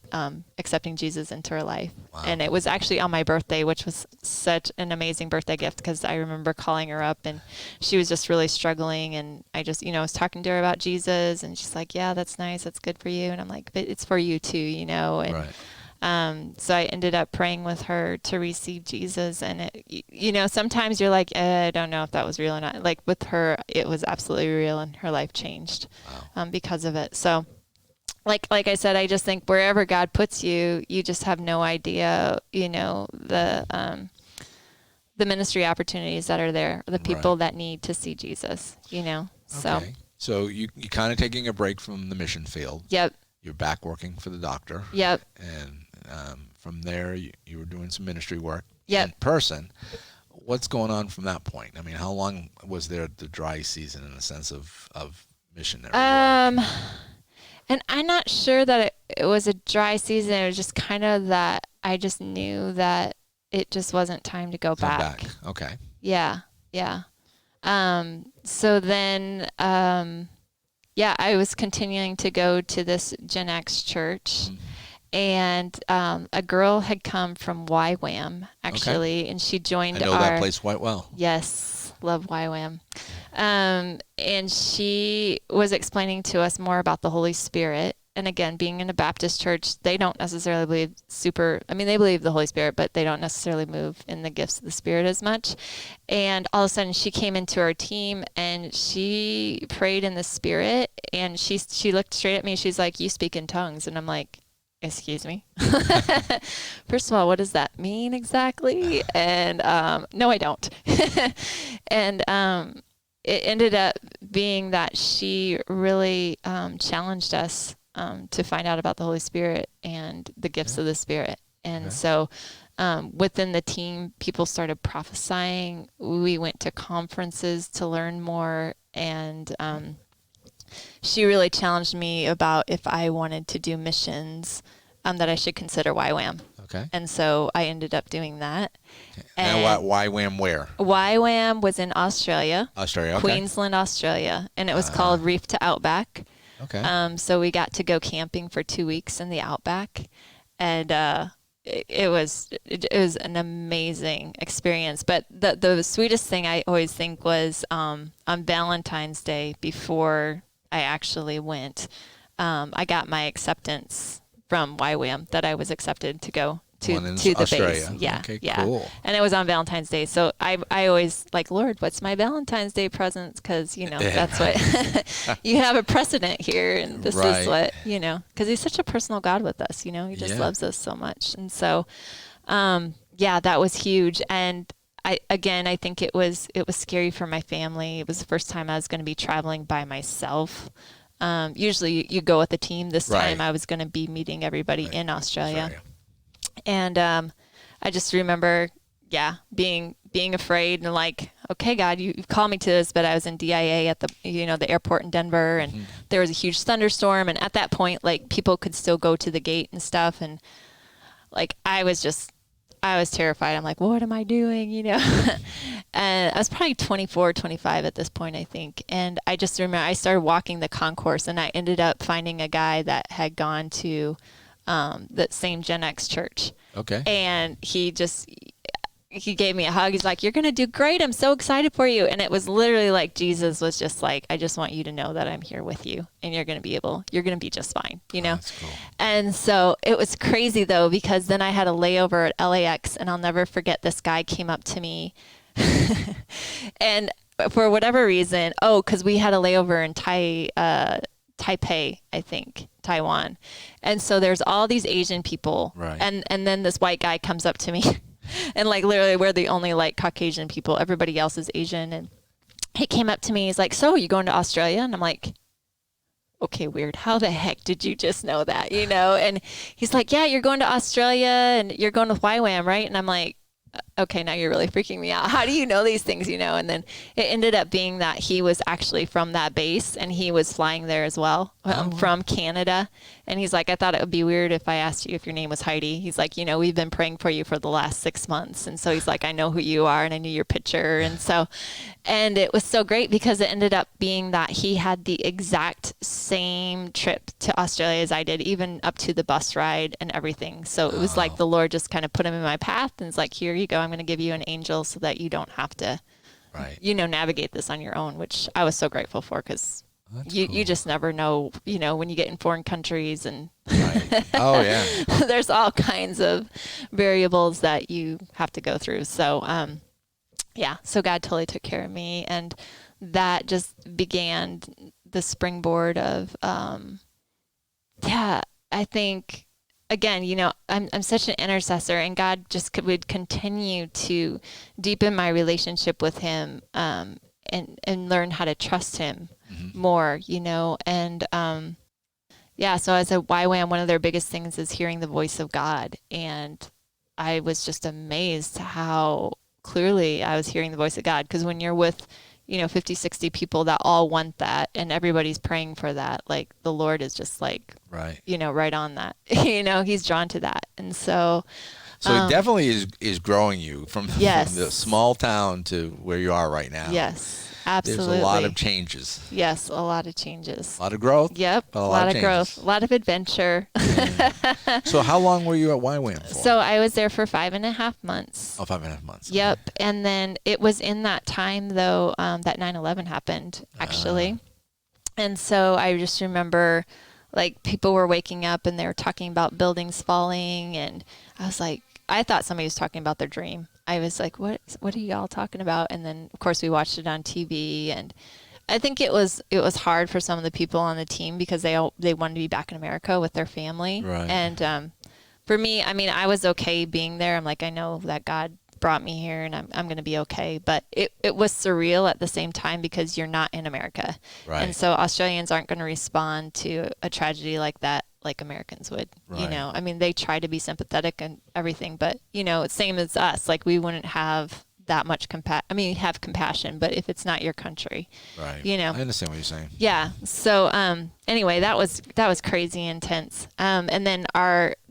accepting Jesus into her life. Wow. And it was actually on my birthday, which was such an amazing birthday gift because I remember calling her up and she was just really struggling. And I just, was talking to her about Jesus, and she's like, yeah, that's nice. That's good for you. And I'm like, but it's for you too, And, right. So I ended up praying with her to receive Jesus. And, sometimes you're like, I don't know if that was real or not. Like with her, it was absolutely real, and her life changed because of it. So like I said, I just think wherever God puts you, you just have no idea, the ministry opportunities that are there, the people that need to see Jesus, So. Okay. So you kind of taking a break from the mission field. Yep. You're back working for the doctor. Yep. And from there, you were doing some ministry work in person. What's going on from that point? I mean, how long was there the dry season in the sense of missionary work? And I'm not sure that it was a dry season. It was just kind of that I just knew that it just wasn't time to go back. Okay. Yeah. So then, I was continuing to go to this Gen X church. Mm-hmm. And a girl had come from YWAM, actually, and she joined I know that place quite well. Yes, love YWAM. And she was explaining to us more about the Holy Spirit. And again, being in a Baptist church, they don't necessarily believe they believe the Holy Spirit, but they don't necessarily move in the gifts of the Spirit as much. And all of a sudden, she came into our team, and she prayed in the Spirit, and she looked straight at me. She's like, "You speak in tongues." And I'm like, excuse me. First of all, what does that mean exactly? And no, I don't. And it ended up being that she really challenged us to find out about the Holy Spirit and the gifts of the Spirit. And so within the team, people started prophesying. We went to conferences to learn more, and she really challenged me about if I wanted to do missions, that I should consider YWAM. Okay. And so I ended up doing that. Okay. And YWAM where? YWAM was in Australia. Okay. Queensland, Australia. And it was called Reef to Outback. Okay. So we got to go camping for 2 weeks in the Outback. And it was an amazing experience. But the sweetest thing I always think was on Valentine's Day, before I actually went, I got my acceptance from YWAM that I was accepted to go to the Australia. base. Yeah. Okay, yeah. cool. And it was on Valentine's Day. So I always like, Lord, what's my Valentine's Day presents? Because, that's what you have a precedent here. And this is what, because he's such a personal God with us, he just loves us so much. And so, that was huge. And I think it was scary for my family. It was the first time I was going to be traveling by myself. Usually you go with a team. This time I was going to be meeting everybody in Australia. And I just remember, being afraid and like, okay, God, you've called me to this, but I was in DIA at the airport in Denver, and there was a huge thunderstorm. And at that point, like, people could still go to the gate and stuff. And like, I was terrified. I'm like, what am I doing? And I was probably 24, 25 at this point, I think. And I just remember I started walking the concourse, and I ended up finding a guy that had gone to that same Gen X church. Okay. And he just, he gave me a hug. He's like, you're going to do great. I'm so excited for you. And it was literally like Jesus was just like, I just want you to know that I'm here with you and you're going to be just fine, you know? That's cool. And so it was crazy though, because then I had a layover at LAX, and I'll never forget, this guy came up to me and for whatever reason, because we had a layover in Taipei, I think, Taiwan. And so there's all these Asian people. Right. And then this white guy comes up to me and like literally we're the only like Caucasian people. Everybody else is Asian. And he came up to me. He's like, so you going to Australia? And I'm like, okay, weird. How the heck did you just know that? You know? And he's like, yeah, you're going to Australia and you're going with YWAM, right? And I'm like, okay, now you're really freaking me out. How do you know these things, you know? And then it ended up being that he was actually from that base and he was flying there as well, from Canada. And he's like, I thought it would be weird if I asked you if your name was Heidi. He's like, you know, we've been praying for you for the last 6 months. And so he's like, I know who you are and I knew your picture. And it was so great because it ended up being that he had the exact same trip to Australia as I did, even up to the bus ride and everything. So it was like the Lord just kind of put him in my path and it's like, here you go. I'm going to give you an angel so that you don't have to, you know, navigate this on your own, which I was so grateful for because you just never know, you know, when you get in foreign countries and Oh yeah. there's all kinds of variables that you have to go through. So, yeah, so God totally took care of me, and that just began the springboard of, I think, again, you know, I'm such an intercessor, and God just would continue to deepen my relationship with him, and learn how to trust him more, you know, and, so as a YWAM, one of their biggest things is hearing the voice of God, and I was just amazed how clearly I was hearing the voice of God, because when you're with, you know, 50, 60 people that all want that and everybody's praying for that, like the Lord is just like, you know, right on that, you know, he's drawn to that. And so it definitely is growing you from the small town to where you are right now. Yes, absolutely. There's a lot of changes. Yes, a lot of changes. A lot of growth. Yep, a lot of growth, a lot of adventure. Yeah. So how long were you at YWAM for? So I was there for 5.5 months. Oh, 5.5 months. Yep. Okay. And then it was in that time, though, that 9/11 happened, actually. And so I just remember, like, people were waking up and they were talking about buildings falling. And I was like, I thought somebody was talking about their dream. I was like, what are y'all talking about? And then, of course, we watched it on TV. And I think it was hard for some of the people on the team because they wanted to be back in America with their family. Right. And for me, I mean, I was okay being there. I'm like, I know that God brought me here and I'm going to be okay. But it was surreal at the same time because you're not in America. Right. And so Australians aren't going to respond to a tragedy like that like Americans would. Right. You know, I mean, they try to be sympathetic and everything, but, you know, it's same as us. Like, we wouldn't have that much have compassion, but if it's not your country, right? You know, I understand what you're saying. Yeah. So, anyway, that was crazy intense. And then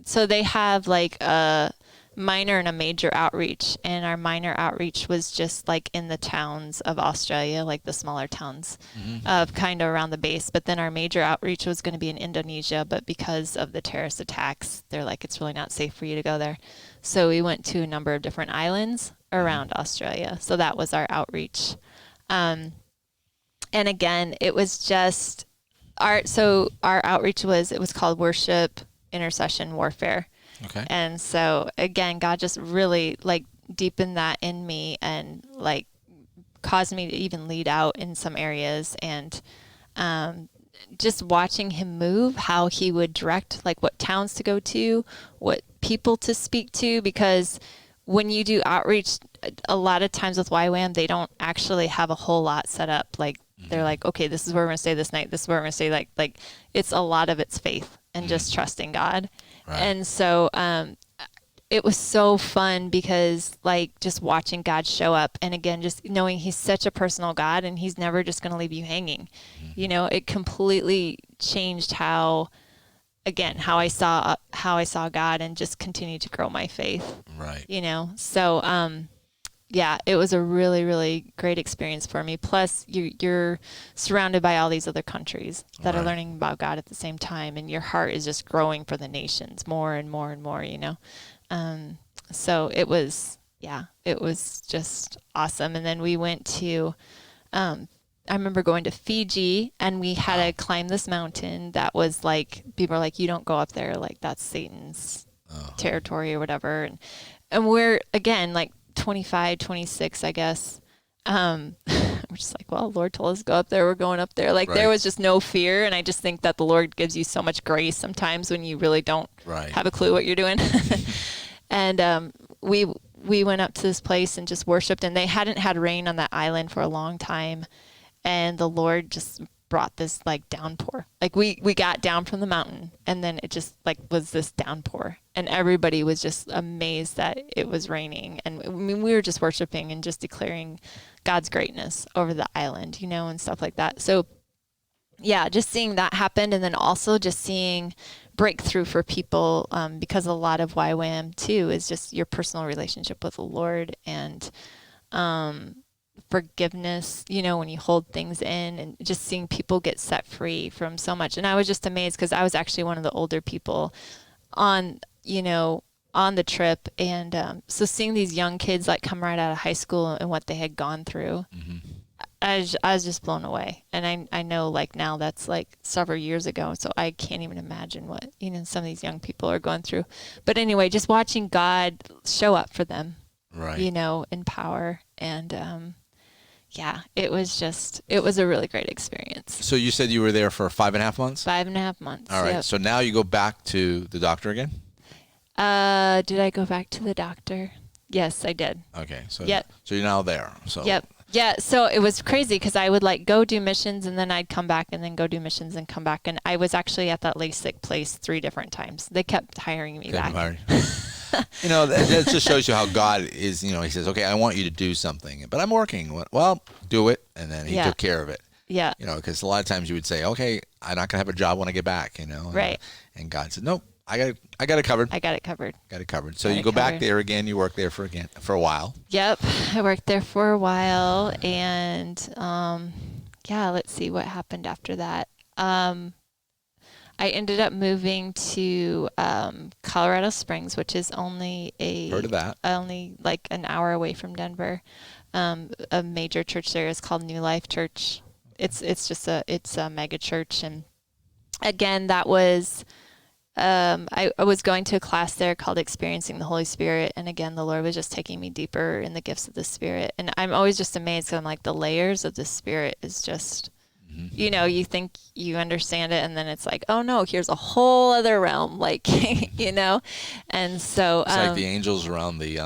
so they have like a minor and a major outreach, and our minor outreach was just like in the towns of Australia, like the smaller towns of kind of around the base. But then our major outreach was going to be in Indonesia, but because of the terrorist attacks, they're like, it's really not safe for you to go there. So we went to a number of different islands around Australia. So that was our outreach. And again, it was just our outreach was called Worship, Intercession, Warfare. Okay. And so again, God just really like deepened that in me and like caused me to even lead out in some areas, and just watching him move, how he would direct like what towns to go to, what people to speak to, because when you do outreach, a lot of times with YWAM, they don't actually have a whole lot set up. Like they're like, okay, this is where we're going to stay this night. This is where we're going to stay. Like it's a lot of it's faith and just trusting God. Right. And so it was so fun because like just watching God show up, and again, just knowing he's such a personal God and he's never just going to leave you hanging. You know, it completely changed how I saw God, and just continued to grow my faith. Right. You know, so yeah, it was a really, really great experience for me. Plus, you're surrounded by all these other countries that are learning about God at the same time, and your heart is just growing for the nations more and more and more, you know. So it was yeah, it was just awesome. And then we went to, I remember going to Fiji, and we had to climb this mountain that was like, people are like, you don't go up there, like that's Satan's territory or whatever. And we're, again, like 25, 26, I guess. We're just like, well, Lord told us to go up there. We're going up there. Like there was just no fear. And I just think that the Lord gives you so much grace sometimes when you really don't have a clue what you're doing. And we went up to this place and just worshiped, and they hadn't had rain on that island for a long time. And the Lord just brought this like downpour. Like we got down from the mountain, and then it just like was this downpour, and everybody was just amazed that it was raining. And I mean, we were just worshiping and just declaring God's greatness over the island, you know, and stuff like that. So yeah, just seeing that happen, and then also just seeing breakthrough for people, because a lot of YWAM too is just your personal relationship with the Lord, and forgiveness, you know, when you hold things in, and just seeing people get set free from so much. And I was just amazed because I was actually one of the older people on the trip. And so seeing these young kids like come right out of high school and what they had gone through, I was just blown away. And I know like now that's like several years ago, so I can't even imagine what, you know, some of these young people are going through. But anyway, just watching God show up for them, you know, in power. And yeah, it was a really great experience. So you said you were there for 5.5 months? 5.5 months. All right. Yep. So now you go back to the doctor again? Did I go back to the doctor? Yes, I did. Okay. So yep. So you're now there. So yep. Yeah. So it was crazy because I would like go do missions, and then I'd come back, and then go do missions and come back. And I was actually at that LASIK place 3 different times. They kept hiring me back. You know, that just shows you how God is. You know, he says, okay, I want you to do something, but I'm working. Well, do it. And then he took care of it. Yeah. You know, because a lot of times you would say, okay, I'm not going to have a job when I get back, you know. Right. And God said, nope, I got it covered. I got it covered. Got it covered. So you go back there again. You work there for a while. Yep. I worked there for a while. And yeah, let's see what happened after that. I ended up moving to Colorado Springs, which is only only like an hour away from Denver. A major church there is called New Life Church. It's a mega church, and again, that was I was going to a class there called Experiencing the Holy Spirit, and again, the Lord was just taking me deeper in the gifts of the Spirit, and I'm always just amazed because I'm like, the layers of the Spirit is just. You know, you think you understand it, and then it's like, oh no, here's a whole other realm, like, you know, and so it's like the angels around the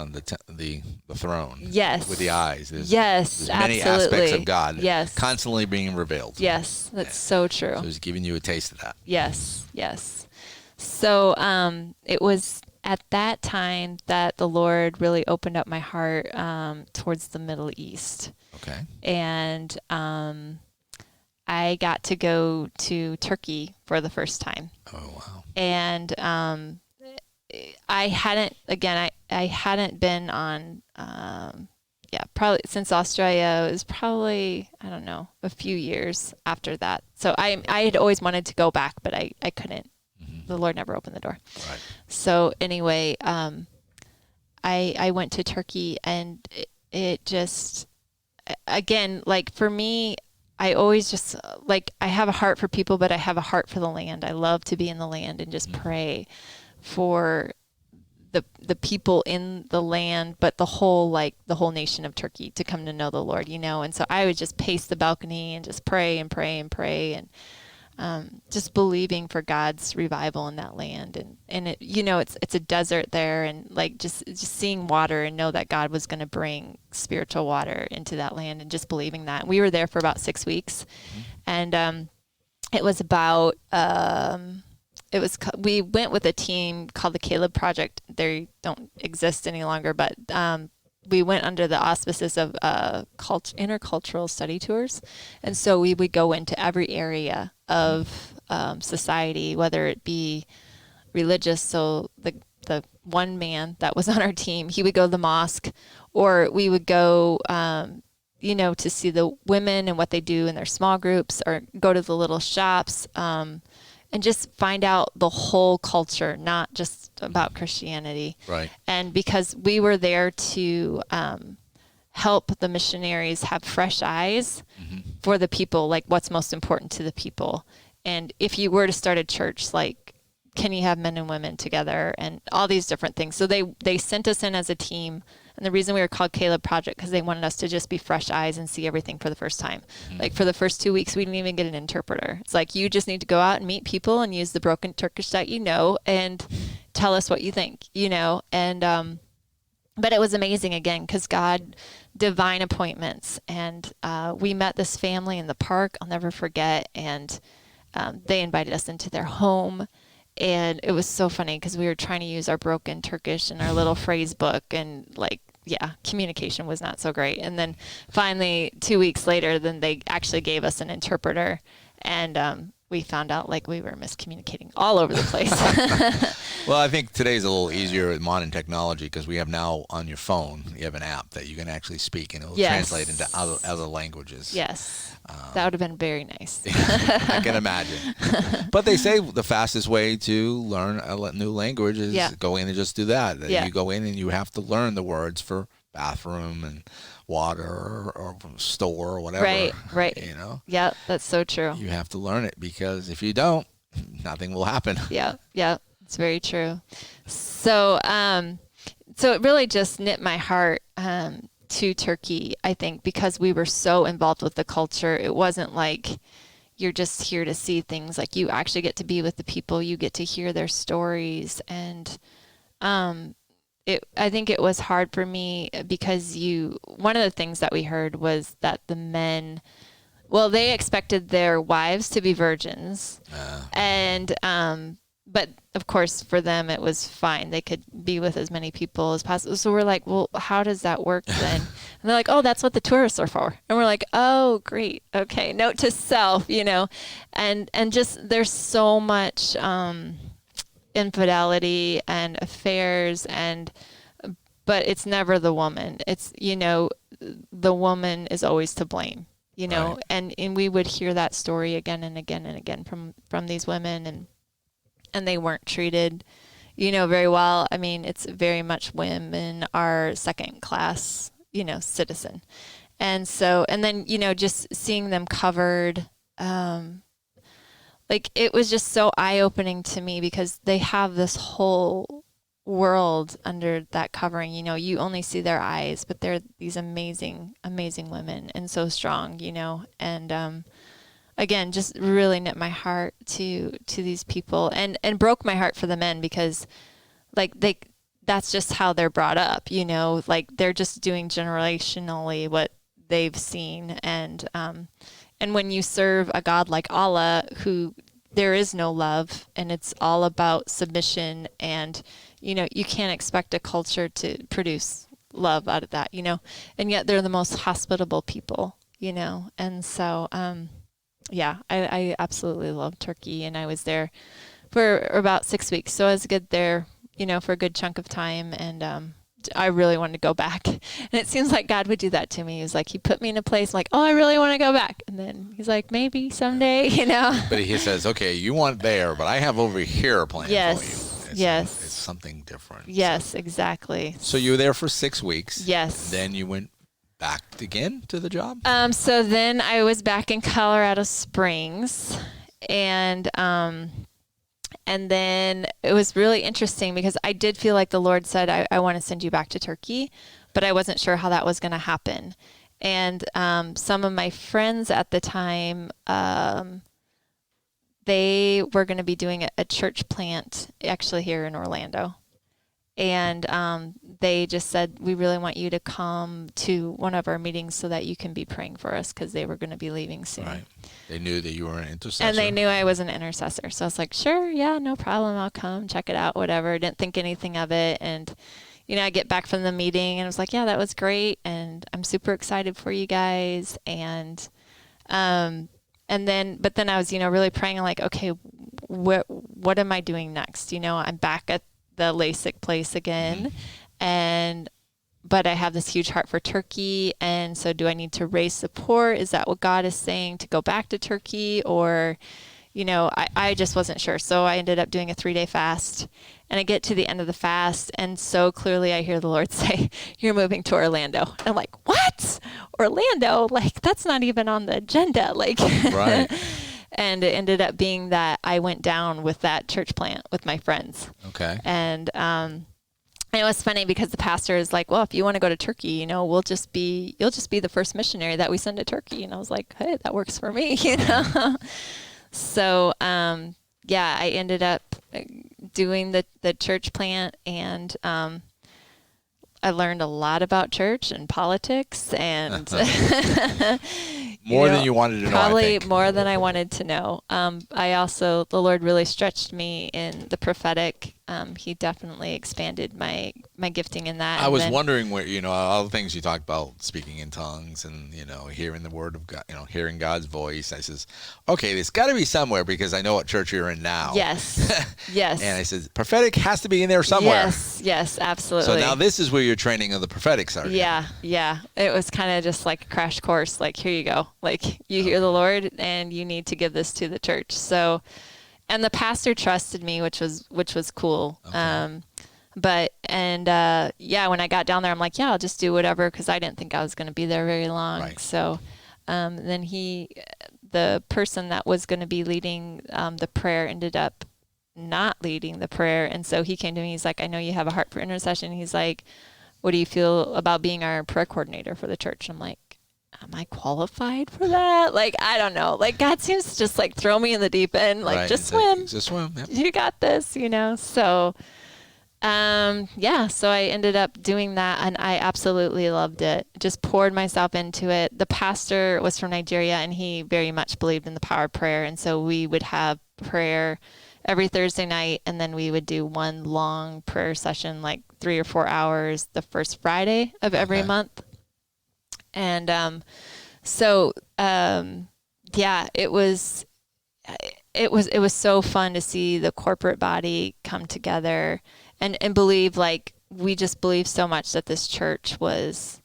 throne. Yes, with the eyes. There's absolutely. many aspects of God. Yes, constantly being revealed. Yes, that's so true. So he's giving you a taste of that. Yes. So it was at that time that the Lord really opened up my heart towards the Middle East. Okay. And I got to go to Turkey for the first time. Oh, wow. And I hadn't been on, probably since Australia. It was probably, I don't know, a few years after that. So I had always wanted to go back, but I couldn't. Mm-hmm. The Lord never opened the door. Right. So anyway, I went to Turkey, and it just, again, like for me, I always just like, I have a heart for people, but I have a heart for the land. I love to be in the land and just pray for the people in the land, but the whole nation of Turkey to come to know the Lord, you know? And so I would just pace the balcony and just pray and pray and pray, and just believing for God's revival in that land. And it, you know, it's a desert there, and like just seeing water and know that God was going to bring spiritual water into that land, and just believing that. We were there for about 6 weeks, and it was about we went with a team called the Caleb Project. They don't exist any longer, but we went under the auspices of intercultural study tours. And so we would go into every area of society, whether it be religious. So the one man that was on our team, he would go to the mosque, or we would go, to see the women and what they do in their small groups, or go to the little shops. and just find out the whole culture, not just about Christianity. Right. And because we were there to help the missionaries have fresh eyes for the people, like what's most important to the people. And if you were to start a church, like, can you have men and women together and all these different things? So they sent us in as a team. And the reason we were called Caleb Project, because they wanted us to just be fresh eyes and see everything for the first time. Like for the first 2 weeks, we didn't even get an interpreter. It's like, you just need to go out and meet people and use the broken Turkish that you know and tell us what you think, you know. And but it was amazing, again, because God, divine appointments. And we met this family in the park, I'll never forget. And they invited us into their home. And it was so funny because we were trying to use our broken Turkish and our little phrase book, and like, yeah, communication was not so great. And then finally 2 weeks later, then they actually gave us an interpreter, and we found out like we were miscommunicating all over the place. Well, I think today's a little easier with modern technology because we have now on your phone, you have an app that you can actually speak and it will translate into other languages. Yes. That would have been very nice. I can imagine. But they say the fastest way to learn a new language is go in and just do that. Yeah. You go in and you have to learn the words for bathroom and water or store or whatever. Right. You know? Yeah, that's so true. You have to learn it because if you don't, nothing will happen. Yeah, it's very true. So, so it really just knit my heart to Turkey, I think, because we were so involved with the culture. It wasn't like you're just here to see things. Like, you actually get to be with the people. You get to hear their stories. And I think it was hard for me because one of the things that we heard was that the men, well, they expected their wives to be virgins. And but of course, for them, it was fine. They could be with as many people as possible. So we're like, well, how does that work then? And they're like, oh, that's what the tourists are for. And we're like, oh, great. Okay. Note to self, you know, and just there's so much infidelity and affairs, but it's never the woman. It's, you know, the woman is always to blame, you know, right. And we would hear that story again and again and again from these women, and they weren't treated, you know, very well. I mean, it's very much women are second class, you know, citizen. And so, and then, you know, just seeing them covered, like it was just so eye-opening to me because they have this whole world under that covering. You know, you only see their eyes, but they're these amazing, amazing women and so strong, you know, and, again, just really knit my heart to these people and broke my heart for the men because like that's just how they're brought up, you know, like they're just doing generationally what they've seen. And when you serve a God like Allah, who there is no love and it's all about submission, and, you know, you can't expect a culture to produce love out of that, you know, and yet they're the most hospitable people, you know. And so, yeah, I absolutely love Turkey, and I was there for about 6 weeks. So I was good there, you know, for a good chunk of time, and I really wanted to go back. And it seems like God would do that to me. He was like, he put me in a place like, oh, I really want to go back. And then he's like, maybe someday, you know. But he says, okay, you want there, but I have over here a plan for you. Yes. It's something different. Yes, exactly. So you were there for 6 weeks. Yes. Then you went back again to the job? So then I was back in Colorado Springs, and then it was really interesting because I did feel like the Lord said, I want to send you back to Turkey, but I wasn't sure how that was going to happen. And some of my friends at the time, they were going to be doing a church plant actually here in Orlando. And they just said, we really want you to come to one of our meetings so that you can be praying for us, because they were going to be leaving soon. Right. They knew that you were an intercessor. And they knew I was an intercessor. So I was like, sure, yeah, no problem. I'll come check it out, whatever. Didn't think anything of it. And, you know, I get back from the meeting and I was like, yeah, that was great. And I'm super excited for you guys. And then I was, you know, really praying like, okay, what am I doing next? You know, I'm back at the LASIK place again, but I have this huge heart for Turkey. And so do I need to raise support? Is that what God is saying, to go back to Turkey? Or, I just wasn't sure. So I ended up doing a 3-day fast, and I get to the end of the fast, and so clearly I hear the Lord say, "You're moving to Orlando." And I'm like, "What? Orlando? Like, that's not even on the agenda." Like, Right. And it ended up being that I went down with that church plant with my friends. Okay. And it was funny because the pastor is like, "Well, if you want to go to Turkey, you'll just be the first missionary that we send to Turkey." And I was like, "Hey, that works for me," So, I ended up doing the church plant, and I learned a lot about church and politics, and more than you wanted to know. Probably more than I wanted to know. The Lord really stretched me in the prophetic. He definitely expanded my gifting in that. I was wondering where, all the things you talked about, speaking in tongues and, hearing the word of God, hearing God's voice. I says, okay, there's got to be somewhere, because I know what church you're in now. Yes. Yes. And I said, prophetic has to be in there somewhere. Yes, absolutely. So now this is where your training of the prophetic started. Yeah. It was kind of just like a crash course. Like, here you go. Like, you hear the Lord, and you need to give this to the church. So, and the pastor trusted me, which was cool. Okay. When I got down there, I'm like, yeah, I'll just do whatever, because I didn't think I was going to be there very long. Right. So, then the person that was going to be leading the prayer ended up not leading the prayer, and so he came to me. He's like, "I know you have a heart for intercession." He's like, "What do you feel about being our prayer coordinator for the church?" I'm like, am I qualified for that? Like, I don't know. Like, God seems to just like throw me in the deep end. Like, right. just swim. Just swim. Yep. You got this, So, so I ended up doing that, and I absolutely loved it. Just poured myself into it. The pastor was from Nigeria, and he very much believed in the power of prayer. And so we would have prayer every Thursday night, and then we would do one long prayer session, like 3 or 4 hours, the first Friday of every month. And it was so fun to see the corporate body come together and believe, like, we just believe so much that this church was,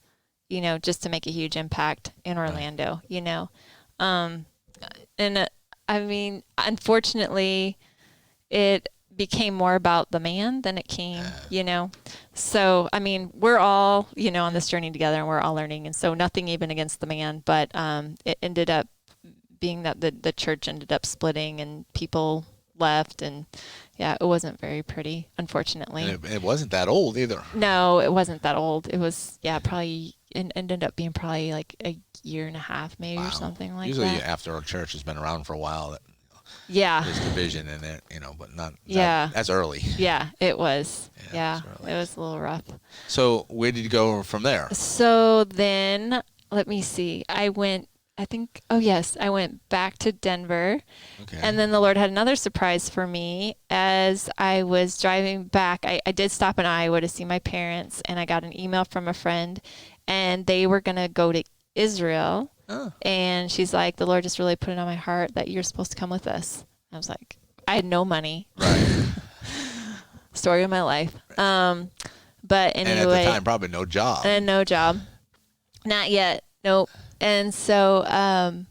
just to make a huge impact in Orlando, unfortunately it became more about the man than it came, So, we're all, on this journey together, and we're all learning. And so nothing even against the man, but it ended up being that the church ended up splitting, and people left, and it wasn't very pretty, unfortunately. And it wasn't that old either. No, it wasn't that old. It was, probably, it ended up being probably like a year and a half, maybe, or something like Usually that. Usually after a church has been around for a while, there's division in it, but not that's early. Yeah, it was. It was a little rough. So where did you go from there? So then, let me see. I went back to Denver. Okay. And then the Lord had another surprise for me. As I was driving back, I did stop in Iowa to see my parents, and I got an email from a friend, and they were going to go to Israel. Oh. And she's like, "The Lord just really put it on my heart that you're supposed to come with us." I was like, I had no money. Right. Story of my life. But anyway. And at the time, probably no job. And no job. Not yet. Nope. And so, I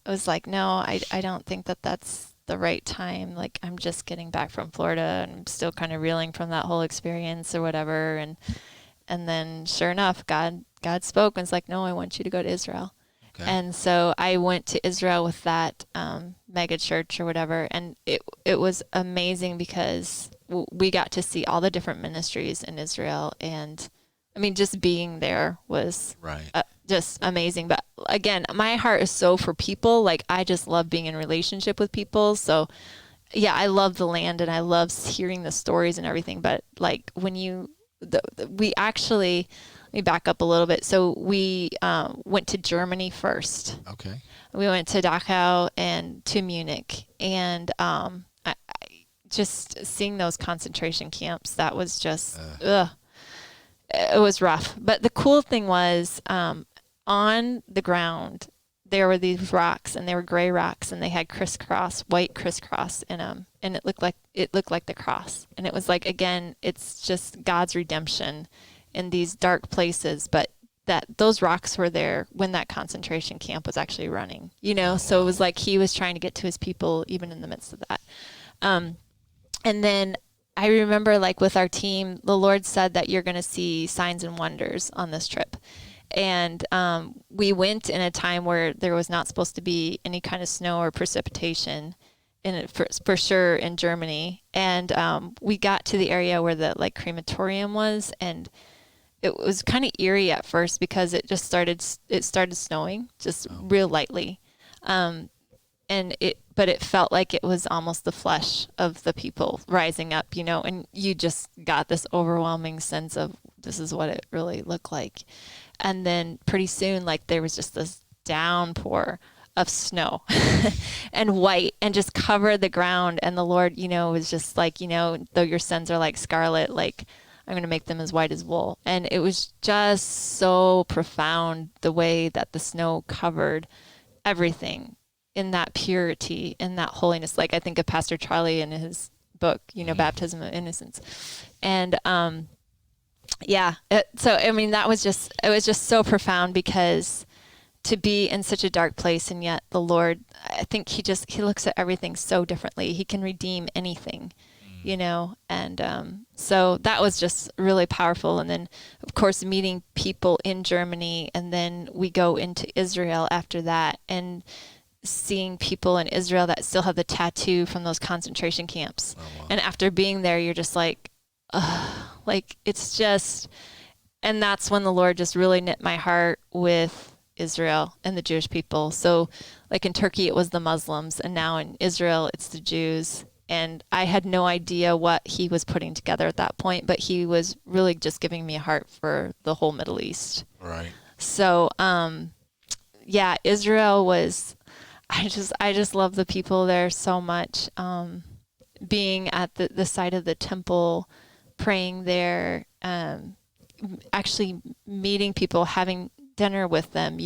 was like, no, I don't think that's the right time. Like, I'm just getting back from Florida, and I'm still kind of reeling from that whole experience or whatever. And then sure enough, God spoke and was like, "No, I want you to go to Israel." Okay. And so I went to Israel with that mega church or whatever, and it was amazing because we got to see all the different ministries in Israel, and just being there was just amazing. But again, my heart is so for people. Like, I just love being in relationship with people. So I love the land, and I love hearing the stories and everything. But like, when we actually, let me back up a little bit. So we went to Germany first. Okay. We went to Dachau and to Munich, and I just seeing those concentration camps, that was just it was rough. But the cool thing was, on the ground there were these rocks, and they were gray rocks, and they had white crisscross in them, and it looked like the cross. And it was like, again, it's just God's redemption in these dark places, but that those rocks were there when that concentration camp was actually running, so it was like he was trying to get to his people even in the midst of that. And then I remember, like, with our team, the Lord said that you're going to see signs and wonders on this trip. And we went in a time where there was not supposed to be any kind of snow or precipitation in it, for sure, in Germany. And we got to the area where the crematorium was, and it was kind of eerie at first because it started snowing just real lightly. But it felt like it was almost the flesh of the people rising up, and you just got this overwhelming sense of this is what it really looked like. And then pretty soon, there was just this downpour of snow and white and just covered the ground. And the Lord, was just like, though your sins are like scarlet, I'm going to make them as white as wool. And it was just so profound the way that the snow covered everything in that purity, in that holiness. I think of Pastor Charlie in his book, Baptism of Innocence. And, that was it was just so profound, because to be in such a dark place, and yet the Lord, I think he looks at everything so differently. He can redeem anything, and so that was just really powerful. And then, of course, meeting people in Germany, and then we go into Israel after that, and seeing people in Israel that still have the tattoo from those concentration camps. Oh, wow. And after being there, you're just like, it's just, and that's when the Lord just really knit my heart with Israel and the Jewish people. So in Turkey, it was the Muslims, and now in Israel, it's the Jews. And I had no idea what he was putting together at that point, but he was really just giving me a heart for the whole Middle East. Right. So, Israel was, I just love the people there so much. Being at the side of the temple, praying there, actually meeting people, having dinner with them,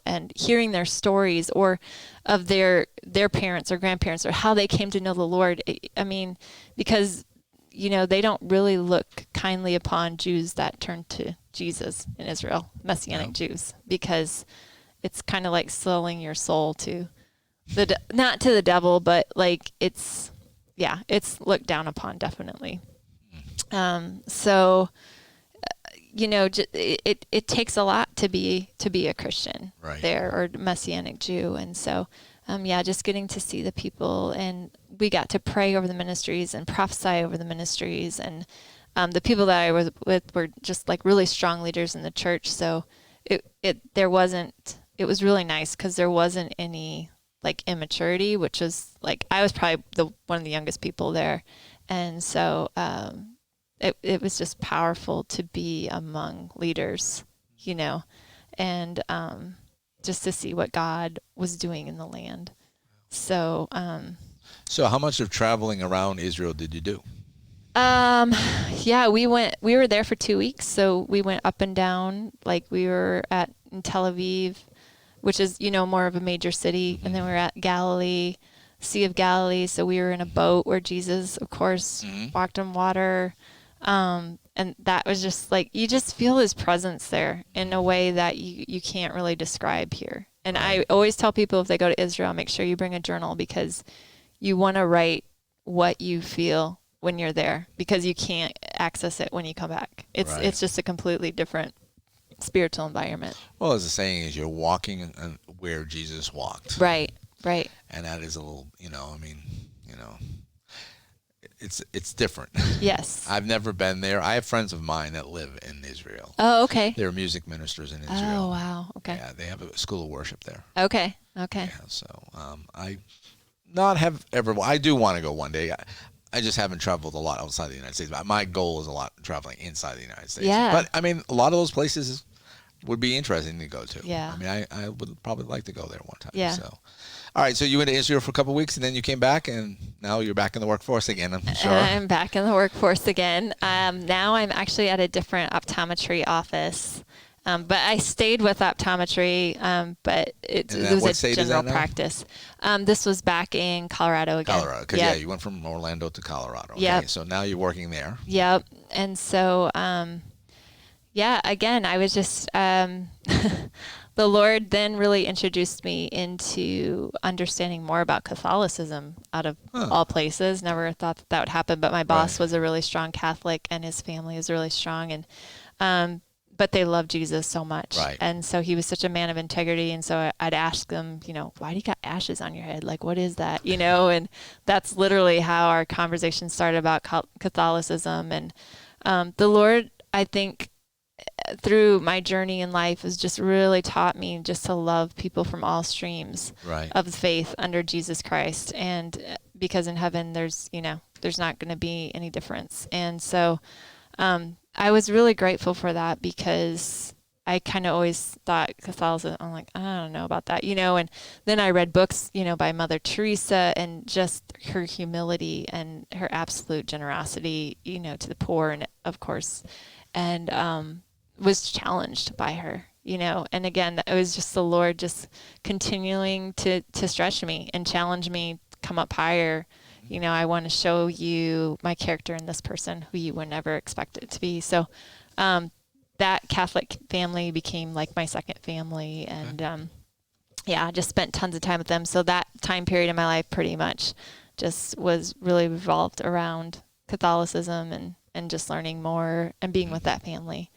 and hearing their stories, or of their parents or grandparents, or how they came to know the Lord. Because, they don't really look kindly upon Jews that turn to Jesus in Israel, Messianic Jews, because it's kind of like selling your soul to not to the devil, but it's looked down upon, definitely. It takes a lot to be a Christian, right, there, or Messianic Jew. And so, just getting to see the people, and we got to pray over the ministries and prophesy over the ministries. And the people that I was with were just really strong leaders in the church. So it was really nice, because there wasn't any immaturity, which was I was probably one of the youngest people there. And so, it was just powerful to be among leaders, and just to see what God was doing in the land. So, so how much of traveling around Israel did you do? We were there for 2 weeks. So we went up and down, we were in Tel Aviv, which is, more of a major city. And then we were at Galilee, Sea of Galilee. So we were in a boat where Jesus, of course, walked on water. And that was just you just feel his presence there in a way that you can't really describe here. And I always tell people, if they go to Israel, make sure you bring a journal, because you want to write what you feel when you're there, because you can't access it when you come back. It's just a completely different spiritual environment. Well, as the saying is, you're walking where Jesus walked. Right. And that is a little, it's different. Yes. I've never been there. I have friends of mine that live in Israel. Oh, okay. They're music ministers in Israel. Oh, wow. Okay. Yeah, they have a school of worship there. Okay. Yeah, so I do want to go one day. I just haven't traveled a lot outside the United States. My goal is a lot traveling inside the United States. Yeah. But a lot of those places would be interesting to go to. Yeah. I would probably like to go there one time. Yeah. So, all right. So you went to Israel for a couple of weeks, and then you came back, and now you're back in the workforce again, I'm sure. I'm back in the workforce again. Now I'm actually at a different optometry office. But I stayed with optometry, but it was a general practice. This was back in Colorado again. Colorado, because you went from Orlando to Colorado. Okay, yep. So now you're working there. Yep. And so, yeah, again, I was just, the Lord then really introduced me into understanding more about Catholicism out of all places. Never thought that would happen, but my boss was a really strong Catholic and his family is really strong. And, but they love Jesus so much. Right. And so he was such a man of integrity. And so I'd ask them, why do you got ashes on your head? Like, what is that? And that's literally how our conversation started about Catholicism. And the Lord, I think, through my journey in life has just really taught me just to love people from all streams of faith under Jesus Christ. And because in heaven, there's not going to be any difference. And so, I was really grateful for that because I kind of always thought Catholicism, I'm like, I don't know about that, and then I read books, by Mother Teresa and just her humility and her absolute generosity, to the poor and of course, and, was challenged by her, and again, it was just the Lord just continuing to stretch me and challenge me, come up higher. I want to show you my character in this person who you would never expect it to be. So, that Catholic family became like my second family, and, I just spent tons of time with them. So that time period in my life pretty much just was really revolved around Catholicism and just learning more and being with that family.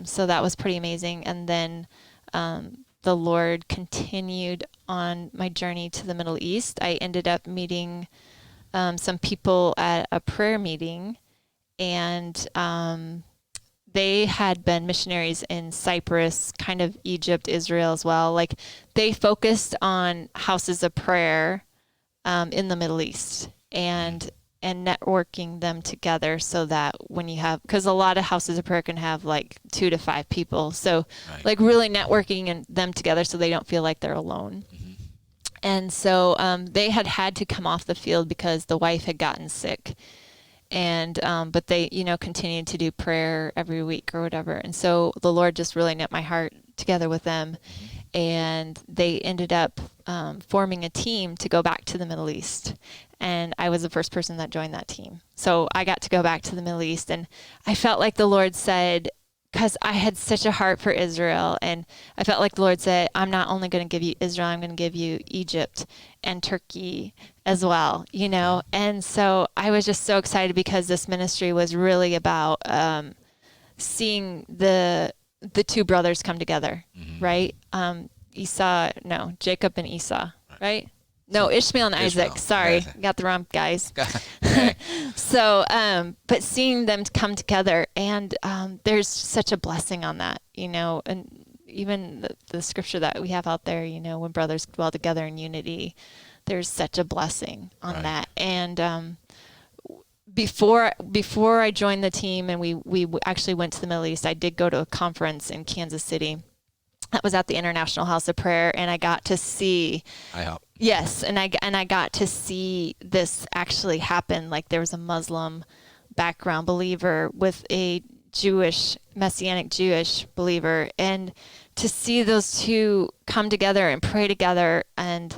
So that was pretty amazing. And then the Lord continued on my journey to the Middle East. I ended up meeting some people at a prayer meeting, and they had been missionaries in Cyprus, kind of Egypt, Israel as well. Like they focused on houses of prayer in the Middle East and networking them together so that when you have, because a lot of houses of prayer can have like 2 to 5 people. So like really networking them together so they don't feel like they're alone. And so they had to come off the field because the wife had gotten sick. And but they, continued to do prayer every week or whatever. And so the Lord just really knit my heart together with them. And they ended up forming a team to go back to the Middle East. And I was the first person that joined that team. So I got to go back to the Middle East. And I felt like the Lord said, because I had such a heart for Israel, and I felt like the Lord said, I'm not only going to give you Israel, I'm going to give you Egypt and Turkey as well, And so I was just so excited because this ministry was really about seeing the 2 brothers come together, right? Jacob and Esau, right? No, Ishmael and Isaac. Sorry, got the wrong guys. So, but seeing them come together, and there's such a blessing on that, and even the scripture that we have out there, when brothers dwell together in unity, there's such a blessing on that. And before I joined the team and we actually went to the Middle East, I did go to a conference in Kansas City. That was at the International House of Prayer, and I got to see. Yes, and I got to see this actually happen. Like there was a Muslim background believer with a Messianic Jewish believer, and to see those 2 come together and pray together, and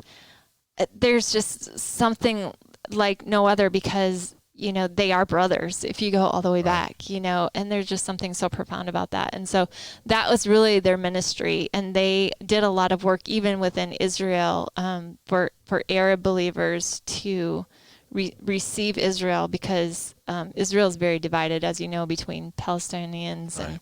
there's just something like no other because they are brothers if you go all the way back, and there's just something so profound about that. And so that was really their ministry. And they did a lot of work even within Israel for Arab believers to receive Israel because Israel is very divided, as you know, between Palestinians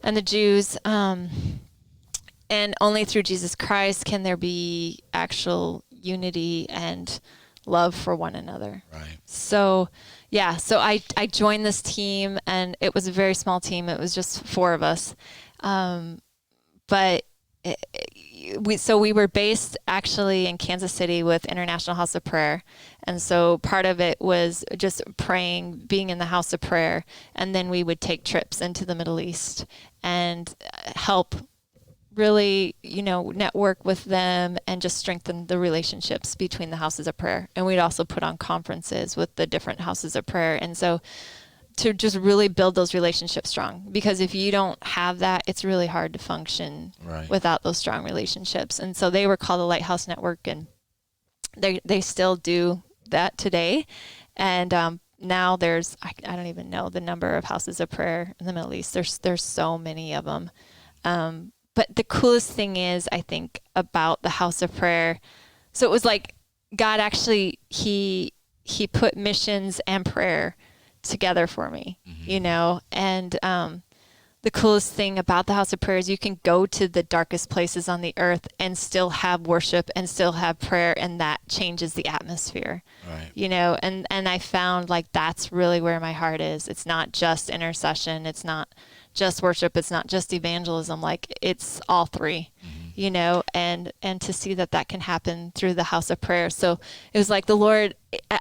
and the Jews. And only through Jesus Christ can there be actual unity and love for one another. So I joined this team, and it was a very small team. It was just 4 of us. But we were based actually in Kansas City with International House of Prayer. And so part of it was just praying, being in the house of prayer. And then we would take trips into the Middle East and help really, network with them and just strengthen the relationships between the houses of prayer. And we'd also put on conferences with the different houses of prayer. And so to just really build those relationships strong, because if you don't have that, it's really hard to function without those strong relationships. And so they were called the Lighthouse Network, and they still do that today. And now there's, I don't even know the number of houses of prayer in the Middle East. There's so many of them. But the coolest thing is, I think, about the house of prayer. So it was like God actually, he put missions and prayer together for me, you know, and the coolest thing about the house of prayer is you can go to the darkest places on the earth and still have worship and still have prayer, and that changes the atmosphere, right. You know, and I found like that's really where my heart is. It's not just intercession. It's not just worship. It's not just evangelism. Like, it's all three, you know, and to see that can happen through the house of prayer. So it was like the Lord,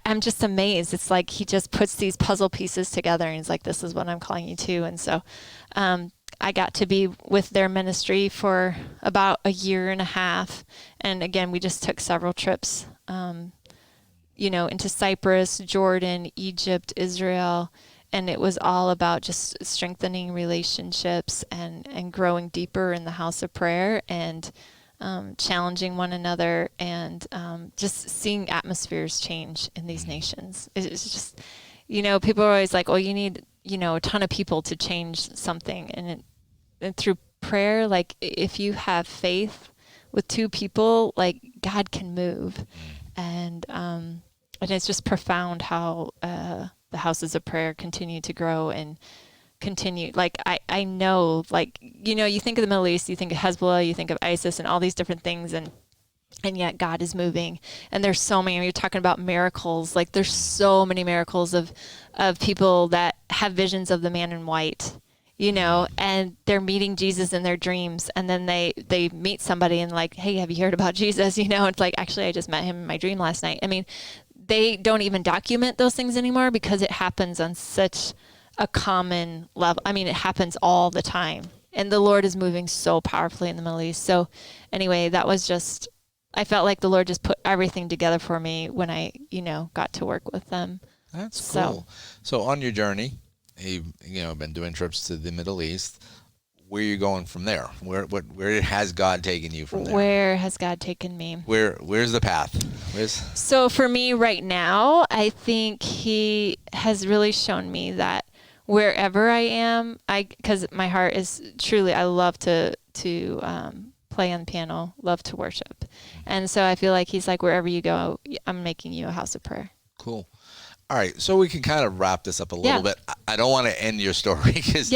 I'm just amazed. It's like he just puts these puzzle pieces together and he's like, this is what I'm calling you to. And so I got to be with their ministry for about a year and a half. And again, we just took several trips, you know, into Cyprus, Jordan, Egypt, Israel. And it was all about just strengthening relationships and growing deeper in the house of prayer and challenging one another and just seeing atmospheres change in these nations. It's just, you know, people are always like, oh, you need, you know, a ton of people to change something. And through prayer, like if you have faith with two people, like God can move. And it's just profound how the houses of prayer continue to grow and continue. Like I know, like, you know, you think of the Middle East, you think of Hezbollah, you think of ISIS and all these different things, and yet God is moving. And there's so many, you're talking about miracles, like there's so many miracles of people that have visions of the man in white, you know, and they're meeting Jesus in their dreams. And then they meet somebody and like, hey, have you heard about Jesus? You know, it's like, actually, I just met him in my dream last night. I mean, they don't even document those things anymore because it happens on such a common level. I mean, it happens all the time. And the Lord is moving so powerfully in the Middle East. So anyway, that was just, I felt like the Lord just put everything together for me when I, you know, got to work with them. That's cool. So on your journey, you've, you know, been doing trips to the Middle East. Where are you going from there? Where has God taken you from there? Where has God taken me? Where's the path? So for me right now, I think he has really shown me that wherever I am, because my heart is truly, I love to play on the piano, love to worship. And so I feel like he's like, wherever you go, I'm making you a house of prayer. Cool. All right, so we can kind of wrap this up a little bit. I don't want to end your story because